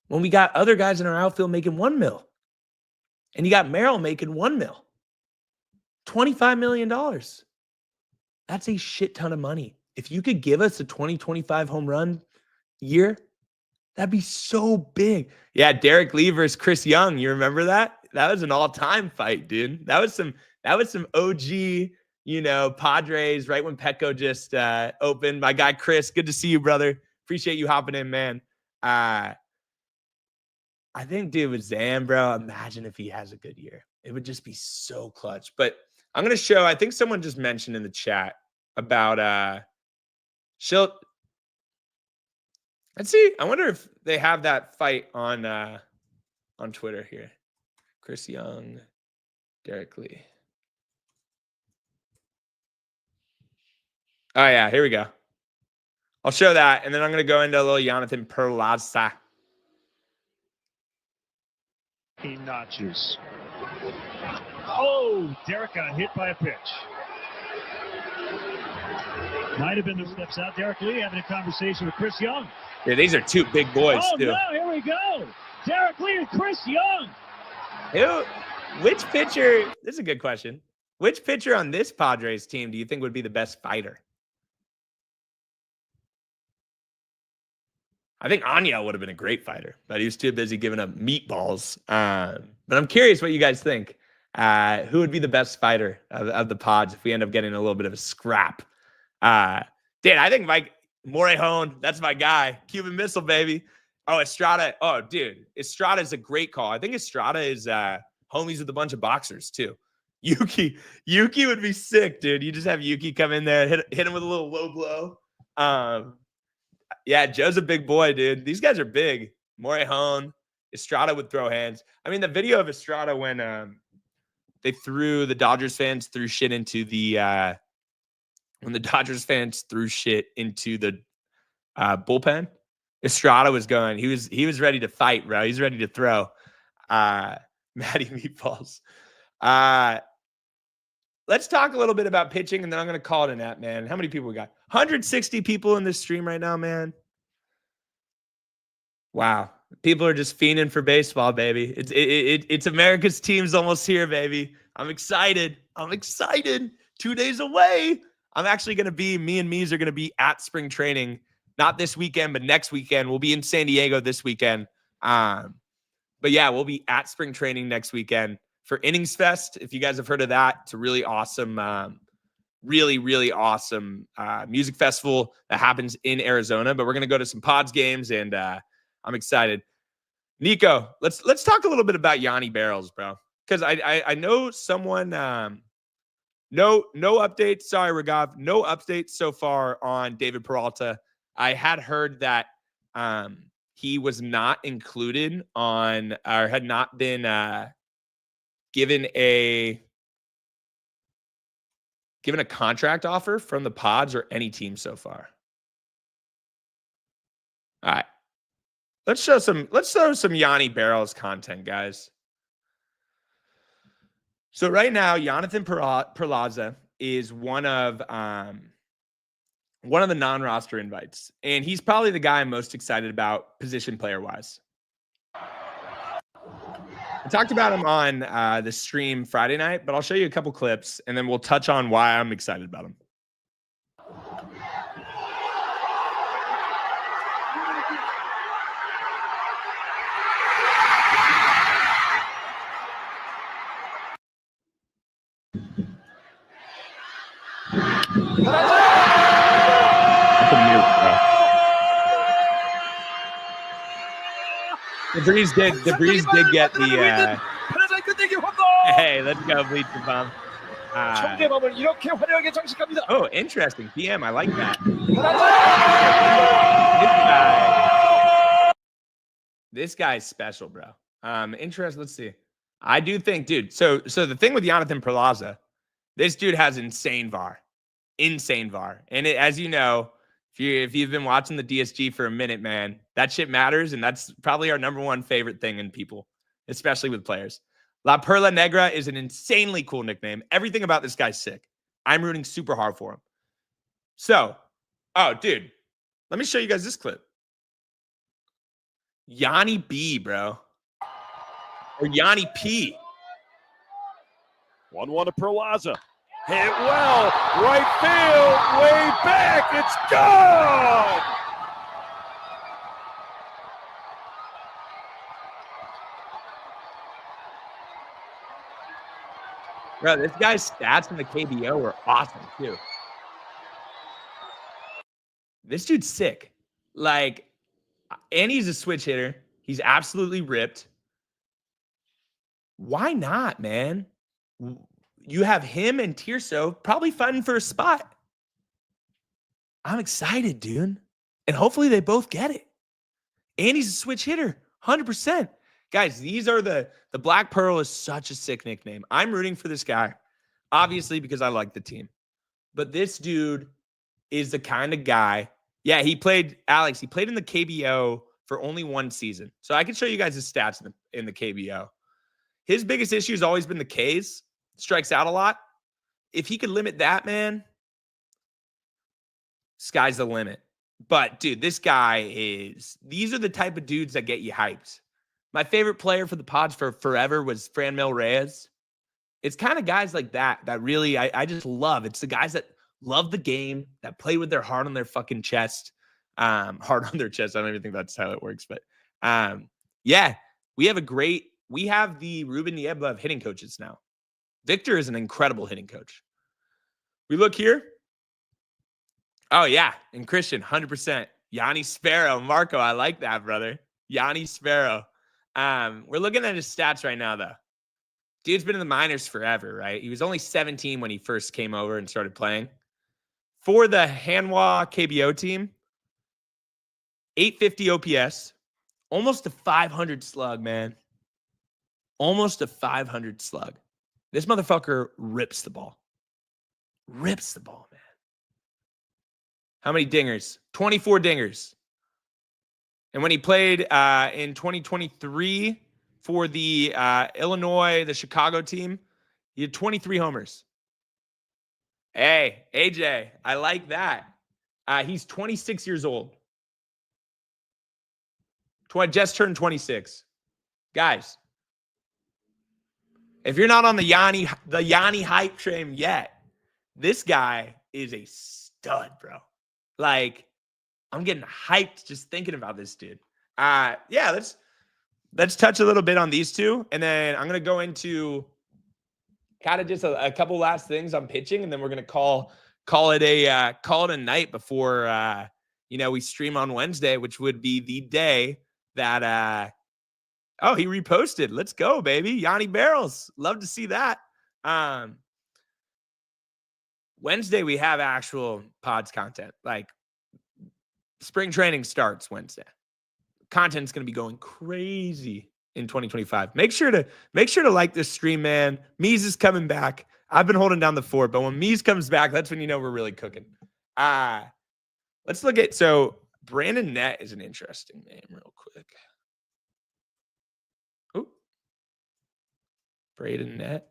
When we got other guys in our outfield making 1 mil. And you got Merrill making 1 mil. $25 million. That's a shit ton of money. If you could give us a 20-25 home run year, that'd be so big. Yeah, Derek Lee versus Chris Young. You remember that? That was an all-time fight, dude. That was some OG, Padres, right when Petco just opened. My guy Chris, good to see you, brother. Appreciate you hopping in, man. I think, dude, with Zan, bro, imagine if he has a good year. It would just be so clutch. But I'm going to show, I think someone just mentioned in the chat about Let's see. I wonder if they have that fight on Twitter here. Chris Young, Derek Lee. Oh yeah, here we go. I'll show that, and then I'm going to go into a little Jonathan Perlaza. He notches. Oh, Derek got hit by a pitch. Might have been the steps out. Derek Lee having a conversation with Chris Young. Yeah, these are two big boys, too. No, here we go. Derek Lee and Chris Young. Which pitcher, this is a good question. Which pitcher on this Padres team do you think would be the best fighter? I think Anya would have been a great fighter, but he was too busy giving up meatballs. But I'm curious what you guys think. Who would be the best fighter of the Pods if we end up getting a little bit of a scrap? Dan, I think Mike Morejon, that's my guy. Cuban Missile, baby. Oh, Estrada. Oh, dude. Estrada is a great call. I think Estrada is homies with a bunch of boxers, too. Yuki would be sick, dude. You just have Yuki come in there, hit him with a little low blow. Yeah, Joe's a big boy, dude. These guys are big. Morejon, Estrada would throw hands. I mean, the video of Estrada when the Dodgers fans threw shit into the when the Dodgers fans threw shit into the bullpen, Estrada was going. He was ready to fight, bro. He's ready to throw. Matty Meatballs. Let's talk a little bit about pitching, and then I'm going to call it a nap, man. How many people we got? 160 people in this stream right now, man. Wow. People are just fiending for baseball, baby. It's America's team's almost here, baby. I'm excited. 2 days away. I'm actually going to be, me and Mees are going to be at spring training, not this weekend, but next weekend. We'll be in San Diego this weekend. But yeah, we'll be at spring training next weekend for Innings Fest. If you guys have heard of that, it's a really awesome, really awesome music festival that happens in Arizona. But we're going to go to some Pods games, and I'm excited. Nico, let's talk a little bit about Yanni Barrels, bro. Because I know someone, no updates. Sorry, Ragav, no updates so far on David Peralta. I had heard that he was not included on, or had not been given a contract offer from the Pods or any team so far. All right. Let's show some Yanni Barrels content, guys. So right now, Jonathan Perlaza is one of the non-roster invites, and he's probably the guy I'm most excited about position player-wise. I talked about him on the stream Friday night, but I'll show you a couple clips, and then we'll touch on why I'm excited about him. The breeze did get the hey, let's go, Bleach the Bomb. Oh, interesting. PM, I like that. This guy's special, bro. Interesting. Let's see. I do think, dude. So the thing with Jonathan Perlaza, this dude has insane VAR. And as you know, if you've been watching the DSG for a minute, man, that shit matters, and that's probably our number one favorite thing in people, especially with players. La Perla Negra is an insanely cool nickname. Everything about this guy's sick. I'm rooting super hard for him. So, oh, dude, let me show you guys this clip. Yanni B, bro. Or Yanni P. 1-1 to Perlaza. Hit well. Right field. Way back. It's gone. Bro, this guy's stats in the KBO are awesome, too. This dude's sick. Like, and he's a switch hitter. He's absolutely ripped. Why not, man? You have him and Tirso probably fighting for a spot. I'm excited, dude. And hopefully they both get it. And he's a switch hitter, 100%. Guys, these are the Black Pearl is such a sick nickname. I'm rooting for this guy, obviously, because I like the team. But this dude is the kind of guy. Yeah, he played in the KBO for only one season. So I can show you guys his stats in the KBO. His biggest issue has always been the Ks. Strikes out a lot. If he could limit that, man, sky's the limit. But, dude, this guy these are the type of dudes that get you hyped. My favorite player for the Pods for forever was Franmil Reyes. It's kind of guys like that really I just love. It's the guys that love the game, that play with their heart on their fucking chest. Heart on their chest. I don't even think that's how it works. But, yeah, we have the Ruben Niebla of hitting coaches now. Victor is an incredible hitting coach. We look here. Oh, yeah. And Christian, 100%. Yanni Sparrow. Marco, I like that, brother. Yanni Sparrow. We're looking at his stats right now, though. Dude's been in the minors forever, right? He was only 17 when he first came over and started playing. For the Hanwha KBO team, 850 OPS, almost a 500 slug, man. Almost a 500 slug. This motherfucker rips the ball. Rips the ball, man. How many dingers? 24 dingers. And when he played in 2023 for the the Chicago team, he had 23 homers. Hey, AJ, I like that. He's 26 years old. Just turned 26. Guys, if you're not on the Yanni hype train yet, this guy is a stud, bro. Like, I'm getting hyped just thinking about this dude. Yeah, let's touch a little bit on these two, and then I'm gonna go into kind of just a couple last things on pitching, and then we're gonna call it a night before we stream on Wednesday, which would be the day that he reposted. Let's go, baby. Yanni Barrels. Love to see that. Wednesday, we have actual pods content. Like, spring training starts Wednesday. Content's going to be going crazy in 2025. Make sure to like this stream, man. Mees is coming back. I've been holding down the fort, but when Mees comes back, that's when you know we're really cooking. Let's look at, so Brandon Nett is an interesting name real quick. Oh, Brandon Nett.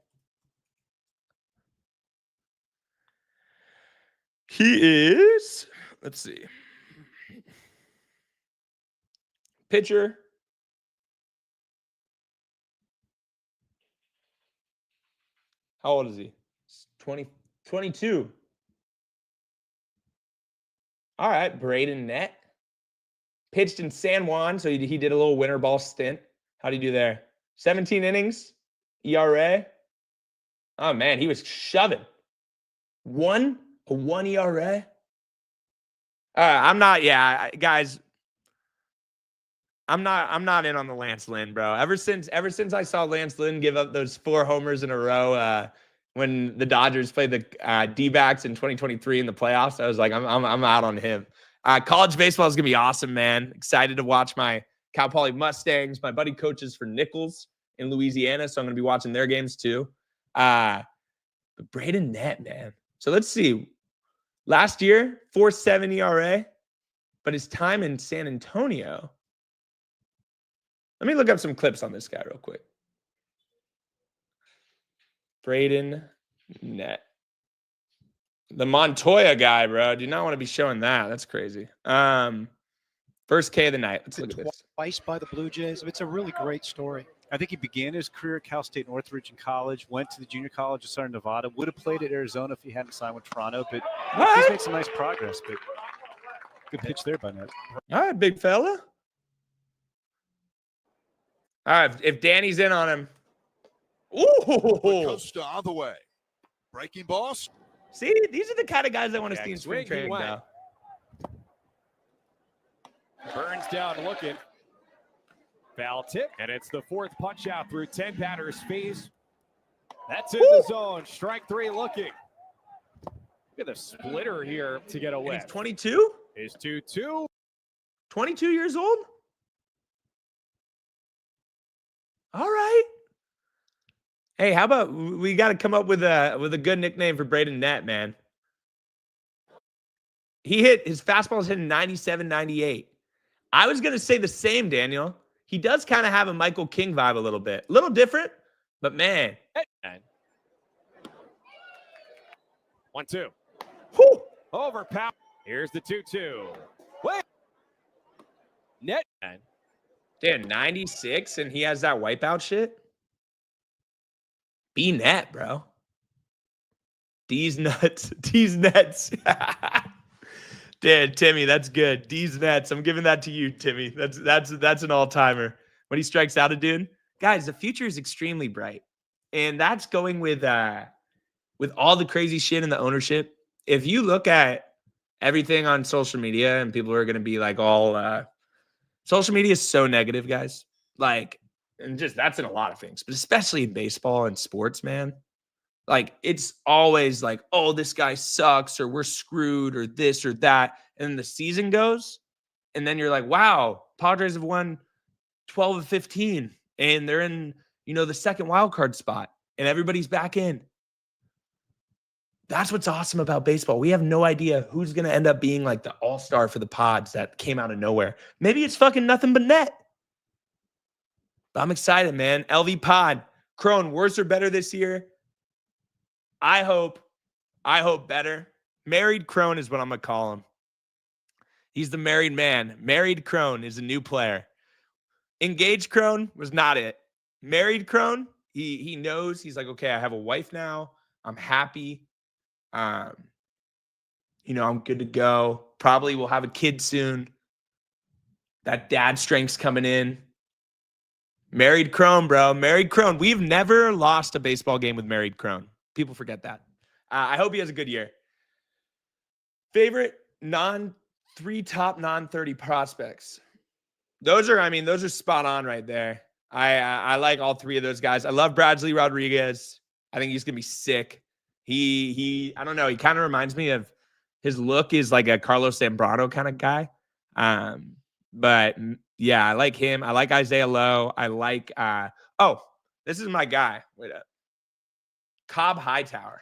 He is, let's see, pitcher. How old is he? 22. All right, Braden Nett. Pitched in San Juan, so he did a little winter ball stint. How'd he do there? 17 innings, ERA. Oh, man, he was shoving. A 1 ERA. I'm not in on the Lance Lynn, bro. Ever since I saw Lance Lynn give up those 4 homers in a row when the Dodgers played the D-backs in 2023 in the playoffs, I was like, I'm out on him. College baseball is gonna be awesome, man. Excited to watch my Cal Poly Mustangs. My buddy coaches for Nichols in Louisiana, so I'm gonna be watching their games too. But Braden Nett, man. So let's see. Last year, 4.7 ERA, but his time in San Antonio. Let me look up some clips on this guy real quick. Braden Nett. The Montoya guy, bro. Do not want to be showing that. That's crazy. First K of the night. Let's look at this. Twice by the Blue Jays. It's a really great story. I think he began his career at Cal State Northridge in college, went to the junior college of Southern Nevada, would have played at Arizona if he hadn't signed with Toronto, but he's made some nice progress. But good pitch there by Nett. All right, big fella. All right, if Danny's in on him. Ooh. Costa on the way. Breaking balls. See, these are the kind of guys I want to see in spring training now. Burns down looking. Foul tip, and it's the 4th punch out through 10 batters phase. That's in the zone. Strike 3 looking. Look at the splitter here to get away. He's 22? He's 2-2. 22 years old? All right. Hey, how about we got to come up with a good nickname for Braden Nett, man. His fastball's hitting 97, 98. I was going to say the same, Daniel. He does kind of have a Michael King vibe a little bit. A little different, but man. 1-2. Whew. Overpower. Here's the 2-2. Wait. Net. Damn, 96 and he has that wipeout shit? Be net, bro. D's nuts. D's nets. Damn, Timmy, that's good. D's nets. I'm giving that to you, Timmy. That's an all-timer. When he strikes out a dude. Guys, the future is extremely bright. And that's going with all the crazy shit in the ownership. If you look at everything on social media and people are going to be like all social media is so negative, guys. Like, and just that's in a lot of things, but especially in baseball and sports, man. Like, it's always like, oh, this guy sucks or we're screwed or this or that. And then the season goes, and then you're like, wow, Padres have won 12 of 15 and they're in, the second wild card spot and everybody's back in. That's what's awesome about baseball. We have no idea who's going to end up being like the all-star for the Pods that came out of nowhere. Maybe it's fucking nothing but net. But I'm excited, man. LV Pod. Crone, worse or better this year? I hope better. Married Crone is what I'm going to call him. He's the married man. Married Crone is a new player. Engaged Crone was not it. Married Crone, he knows. He's like, okay, I have a wife now. I'm happy. I'm good to go. Probably will have a kid soon. That dad strength's coming in. Married Crone, bro. Married Crone. We've never lost a baseball game with Married Crone. People forget that. I hope he has a good year. Favorite top non-30 prospects. Those are spot on right there. I like all three of those guys. I love Bradley Rodriguez. I think he's going to be sick. He I don't know. He kind of reminds me of his look is like a Carlos Zambrano kind of guy. But yeah, I like him. I like Isaiah Lowe. I like, this is my guy. Wait up. Cobb Hightower.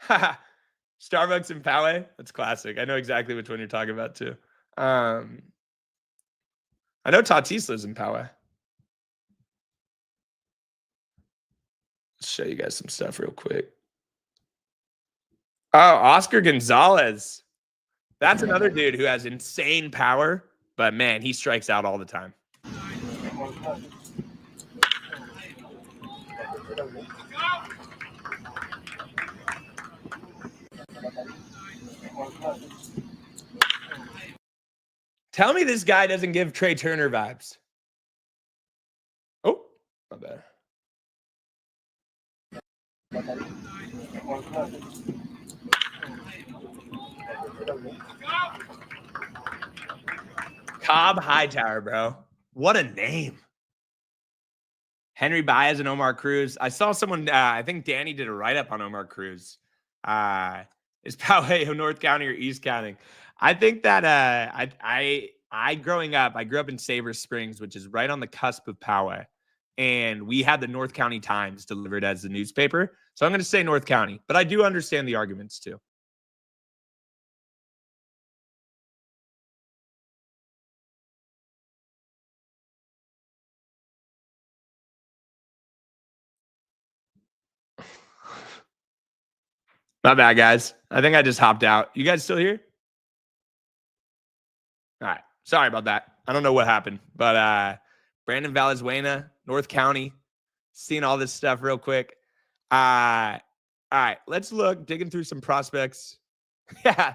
Starbucks and Poway. That's classic. I know exactly which one you're talking about too. I know Tatis lives in Poway. Let's show you guys some stuff real quick. Oh, Oscar Gonzalez. That's another dude who has insane power, but man, he strikes out all the time. Tell me this guy doesn't give Trey Turner vibes. Oh, my bad. Cobb Hightower, bro. What a name. Henry Baez and Omar Cruz. I saw someone, I think Danny did a write-up on Omar Cruz. Is Poway North County or East County? I think that I growing up, I grew up in Sabre Springs, which is right on the cusp of Poway. And we had the North County Times delivered as the newspaper. So I'm going to say North County, but I do understand the arguments too. My bad, guys. I think I just hopped out. You guys still here? All right. Sorry about that. I don't know what happened, but Brandon Valenzuela, North County, seeing all this stuff real quick. All right. Let's look, digging through some prospects. Yeah.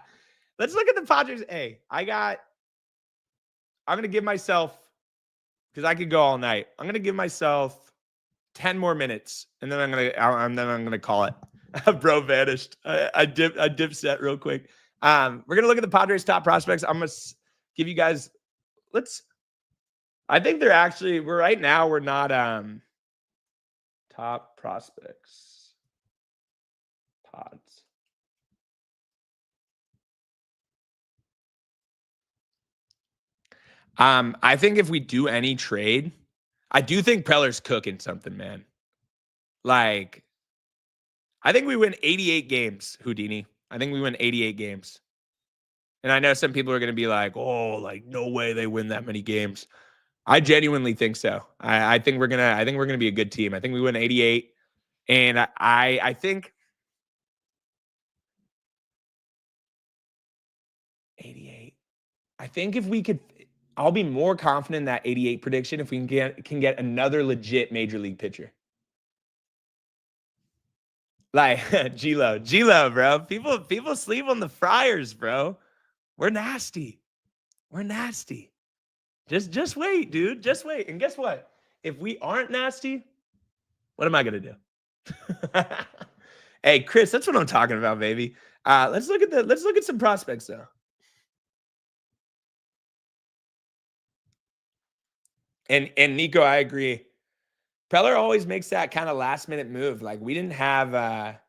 Let's look at the Padres. Hey, I'm going to give myself, because I could go all night. I'm going to give myself 10 more minutes, and then I'm going to call it. Bro vanished. I dip set real quick. We're going to look at the Padres top prospects. I'm going to give you guys, I think right now we're not top prospects. Pods. I think if we do any trade, I do think Preller's cooking something, man. Like, I think we win 88 games, Houdini. I think we win 88 games. And I know some people are going to be like, oh, like, no way they win that many games. I genuinely think so. I think we're gonna be a good team. I think we win 88. And I think 88. I think if we could, I'll be more confident in that 88 prediction if we can get another legit major league pitcher. Like G-Lo, bro. People sleep on the Friars, bro. We're nasty. We're nasty. Just wait, dude. Just wait. And guess what? If we aren't nasty, what am I gonna do? Hey, Chris, that's what I'm talking about, baby. Let's look at some prospects though. And Nico, I agree. Preller always makes that kind of last minute move. Like we didn't have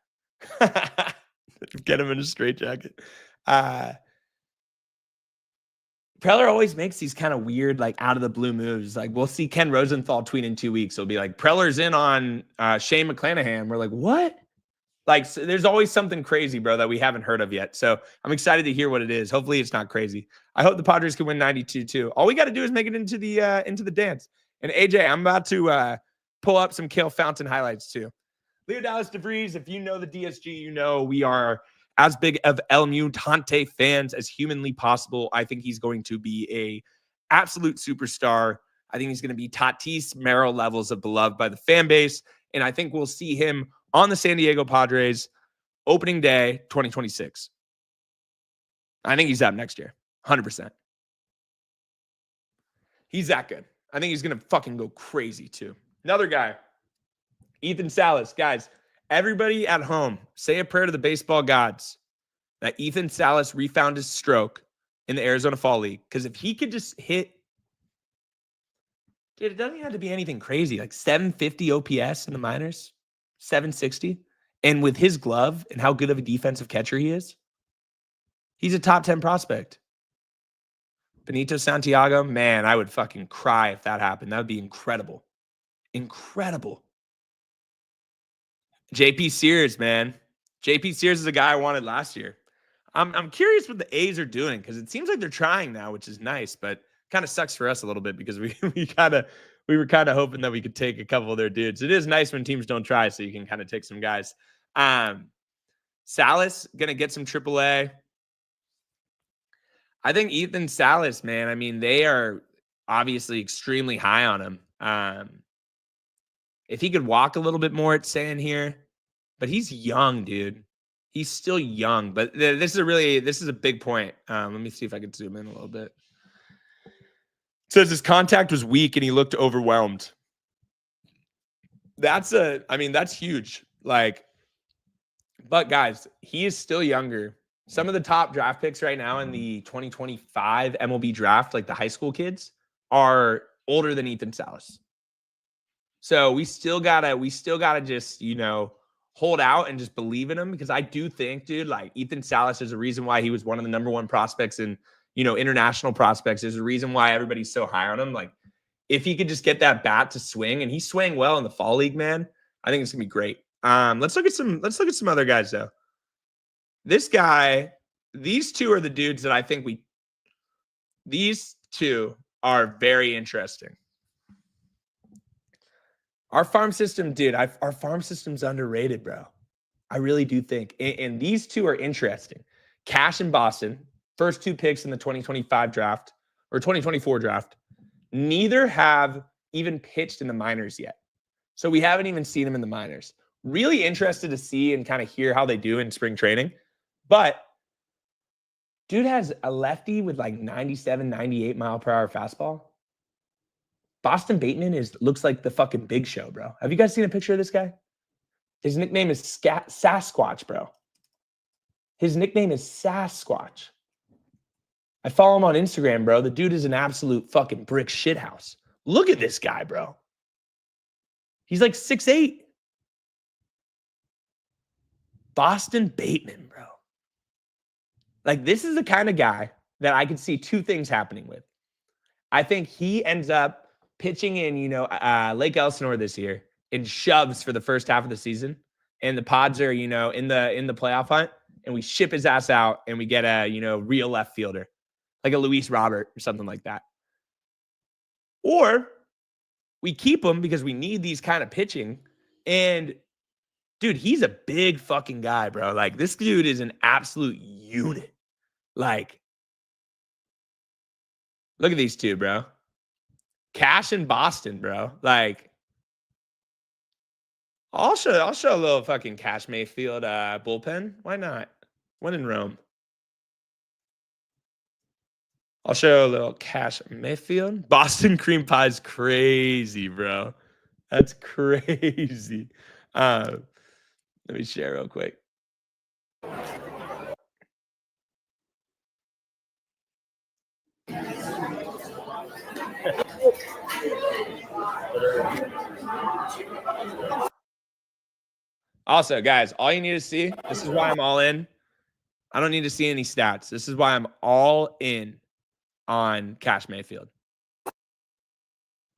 get him in a straitjacket. Preller always makes these kind of weird, like out of the blue moves. Like we'll see Ken Rosenthal tweet in 2 weeks. It'll be like Preller's in on Shane McClanahan. We're like, what? Like so there's always something crazy, bro, that we haven't heard of yet. So I'm excited to hear what it is. Hopefully it's not crazy. I hope the Padres can win 92 too. All we got to do is make it into the dance. And AJ, I'm about to pull up some Kale Fountain highlights too. Leo Dallas DeVries, if you know the DSG, you know we are as big of El Mutante fans as humanly possible. I think he's going to be a absolute superstar. I think he's going to be Tatis Merrill levels of beloved by the fan base. And I think we'll see him on the San Diego Padres opening day 2026. I think he's up next year. 100%. He's that good. I think he's going to fucking go crazy too. Another guy, Ethan Salas. Guys, everybody at home, say a prayer to the baseball gods that Ethan Salas refound his stroke in the Arizona Fall League. Because if he could just hit, dude, it doesn't even have to be anything crazy. Like 750 OPS in the minors, 760. And with his glove and how good of a defensive catcher he is, he's a top 10 prospect. Benito Santiago, man, I would fucking cry if that happened. That would be incredible. Incredible. JP Sears, man. JP Sears is a guy I wanted last year. I'm curious what the A's are doing because it seems like they're trying now, which is nice, but kind of sucks for us a little bit because we were kind of hoping that we could take a couple of their dudes. It is nice when teams don't try, so you can kind of take some guys. Salas gonna get some AAA. I think Ethan Salas, man. I mean, they are obviously extremely high on him. If he could walk a little bit more, it's saying here, but he's young, dude. He's still young, but this is a big point. Let me see if I can zoom in a little bit. It says his contact was weak and he looked overwhelmed. That's huge. Like, but guys, he is still younger. Some of the top draft picks right now in the 2025 MLB draft, like the high school kids, are older than Ethan Salas. So we still gotta just, hold out and just believe in him because I do think, dude, like Ethan Salas is a reason why he was one of the number one prospects in, international prospects. There's a reason why everybody's so high on him. Like if he could just get that bat to swing, and he's swaying well in the fall league, man, I think it's gonna be great. Let's look at some other guys though. This guy, these two are the dudes that I think these two are very interesting. Our farm system, dude, our farm system's underrated, bro. I really do think. And these two are interesting. Cash in Boston, first two picks in the 2025 draft or 2024 draft. Neither have even pitched in the minors yet. So we haven't even seen them in the minors. Really interested to see and kind of hear how they do in spring training. But dude has a lefty with like 97, 98 mile per hour fastball. Boston Bateman looks like the fucking Big Show, bro. Have you guys seen a picture of this guy? His nickname is Sasquatch, bro. His nickname is Sasquatch. I follow him on Instagram, bro. The dude is an absolute fucking brick shithouse. Look at this guy, bro. He's like 6'8". Boston Bateman, bro. Like, this is the kind of guy that I could see two things happening with. I think he ends up pitching in, Lake Elsinore this year and shoves for the first half of the season. And the Pods are, in the playoff hunt, and we ship his ass out and we get a, real left fielder, like a Luis Robert or something like that. Or we keep him because we need these kind of pitching. And dude, he's a big fucking guy, bro. Like, this dude is an absolute unit. Like, look at these two, bro. Cash in Boston, bro. Like, I'll show a little fucking Cash Mayfield bullpen. Why not? When in Rome. I'll show a little Cash Mayfield. Boston cream pie is crazy, bro. That's crazy. Let me share real quick. Also, guys, all you need to see, this is why I'm all in. I don't need to see any stats. This is why I'm all in on Cash Mayfield.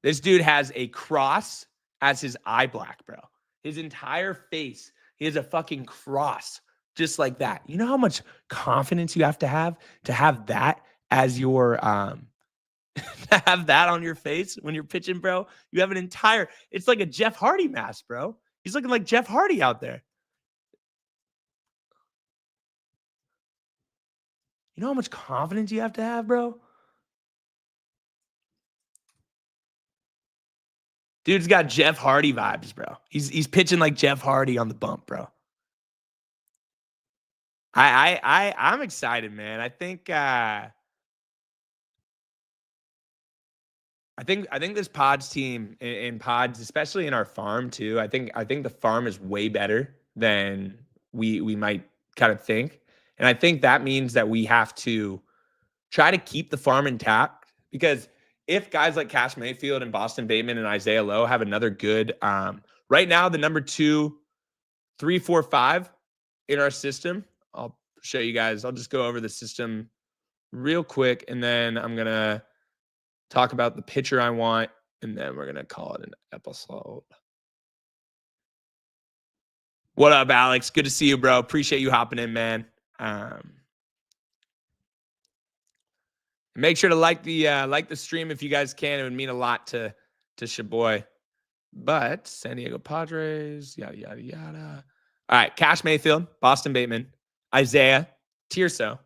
This dude has a cross as his eye black, bro. His entire face, he has a fucking cross just like that. You know how much confidence you have to have that as your to have that on your face when you're pitching, bro? You have an entire, it's like a Jeff Hardy mask, bro. He's looking like Jeff Hardy out there. You know how much confidence you have to have, bro? Dude's got Jeff Hardy vibes, bro. He's pitching like Jeff Hardy on the bump, bro. I'm excited, man. I think this Pods team and Pods, especially in our farm too. I think the farm is way better than we might kind of think. And I think that means that we have to try to keep the farm intact, because if guys like Cash Mayfield and Boston Bateman and Isaiah Lowe have another good, right now, the number 2, 3, 4, 5 in our system, I'll show you guys. I'll just go over the system real quick, and then I'm going to talk about the pitcher I want, and then we're going to call it an episode. What up, Alex? Good to see you, bro. Appreciate you hopping in, man. Make sure to like the stream if you guys can. It would mean a lot to Shaboy. But San Diego Padres, yada yada yada. All right, Cash Mayfield, Boston Bateman, Isaiah, Tirso,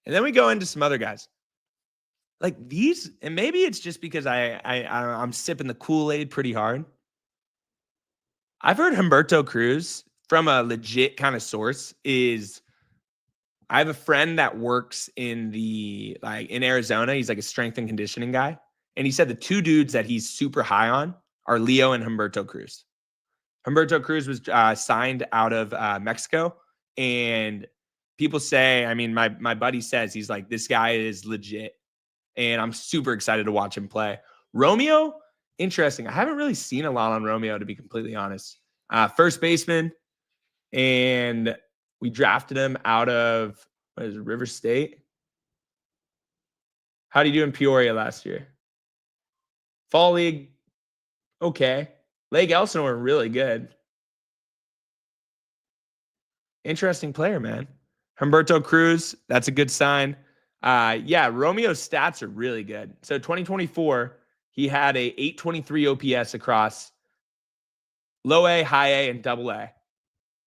and then we go into some other guys like these. And maybe it's just because I'm sipping the Kool-Aid pretty hard. I've heard Humberto Cruz from a legit kind of source is. I have a friend that works in in Arizona. He's like a strength and conditioning guy. And he said the two dudes that he's super high on are Leo and Humberto Cruz. Humberto Cruz was signed out of Mexico. And people say, I mean, my buddy says, he's like, this guy is legit. And I'm super excited to watch him play. Romeo, interesting. I haven't really seen a lot on Romeo, to be completely honest. First baseman. And we drafted him out of, River State? How did he do in Peoria last year? Fall League, okay. Lake Elsinore, really good. Interesting player, man. Humberto Cruz, that's a good sign. Yeah, Romeo's stats are really good. So 2024, he had a 823 OPS across low A, high A, and double A.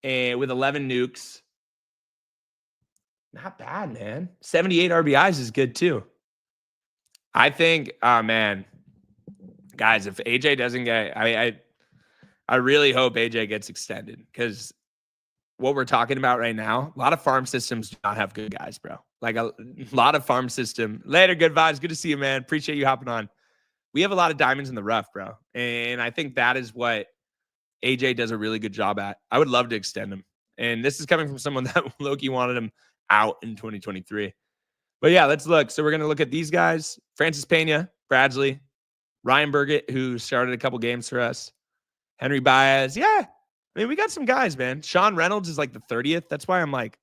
And with 11 nukes. Not bad, man. 78 RBIs is good too. I think, man, guys, if AJ doesn't get, I really hope AJ gets extended, because what we're talking about right now, a lot of farm systems do not have good guys, bro. Like a lot of farm system. Later, good vibes. Good to see you, man. Appreciate you hopping on. We have a lot of diamonds in the rough, bro. And I think that is what AJ does a really good job at. I would love to extend him. And this is coming from someone that Loki wanted him out in 2023. But yeah, let's look. So we're going to look at these guys. Francis Pena, Bradley, Ryan Burgett, who started a couple games for us. Henry Baez. Yeah. I mean, we got some guys, man. Sean Reynolds is like the 30th. That's why I'm like,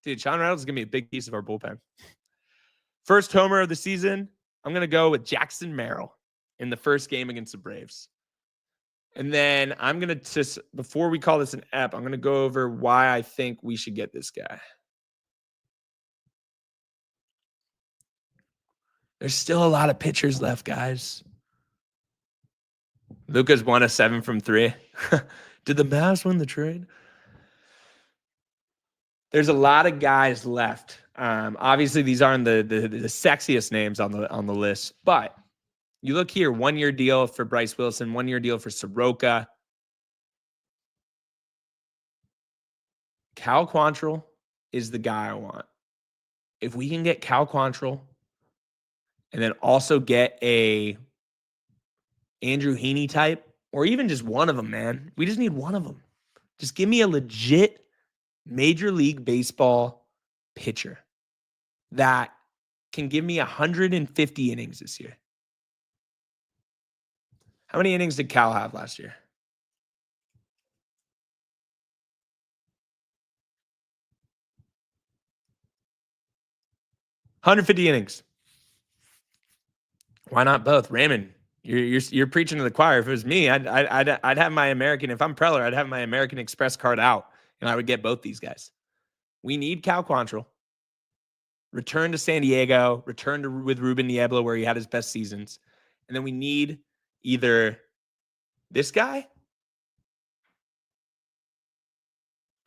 dude, Sean Reynolds is going to be a big piece of our bullpen. First homer of the season. I'm going to go with Jackson Merrill in the first game against the Braves. And then I'm going to just, before we call this an ep, I'm going to go over why I think we should get this guy. There's still a lot of pitchers left, guys. Luca's won a 7 from 3. Did the Mavs win the trade? There's a lot of guys left. Obviously, these aren't the sexiest names on the list, but you look here, 1-year deal for Bryce Wilson, 1-year deal for Soroka. Cal Quantrill is the guy I want. If we can get Cal Quantrill and then also get a Andrew Heaney type, or even just one of them, man. We just need one of them. Just give me a legit Major League Baseball pitcher that can give me 150 innings this year. How many innings did Cal have last year? $150 innings. Why not both? Raymond, you're preaching to the choir. If it was me, I'd have my American. If I'm Preller, I'd have my American Express card out, and I would get both these guys. We need Cal Quantrill. Return to San Diego. Return with Ruben Niebla where he had his best seasons, and then we need either this guy,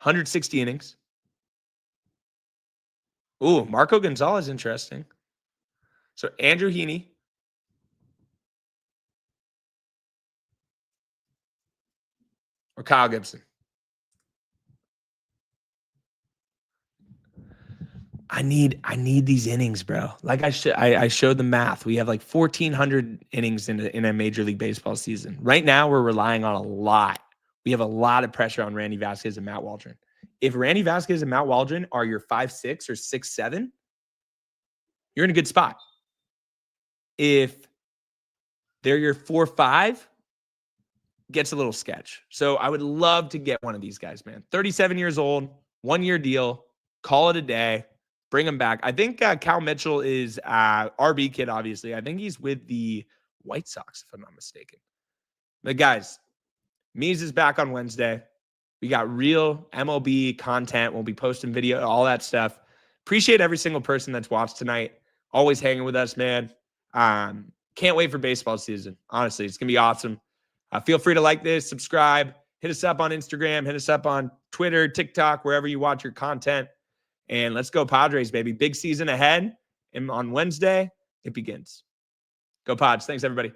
160 innings. Ooh, Marco Gonzalez, interesting. So Andrew Heaney. Or Kyle Gibson. I need these innings, bro. Like I showed the math. We have like 1,400 innings in a Major League Baseball season. Right now, we're relying on a lot. We have a lot of pressure on Randy Vasquez and Matt Waldron. If Randy Vasquez and Matt Waldron are your 5'6" or 6'7", you're in a good spot. If they're your 4'5", gets a little sketch. So I would love to get one of these guys, man. 37 years old, 1-year deal, call it a day, bring him back. I think Cal Mitchell is RB kid, obviously. I think he's with the White Sox, if I'm not mistaken. But guys, Mies is back on Wednesday. We got real MLB content. We'll be posting video, all that stuff. Appreciate every single person that's watched tonight. Always hanging with us, man. Can't wait for baseball season. Honestly, it's going to be awesome. Feel free to like this, subscribe, hit us up on Instagram, hit us up on Twitter, TikTok, wherever you watch your content. And let's go Padres, baby. Big season ahead. And on Wednesday, it begins. Go Pods. Thanks, everybody.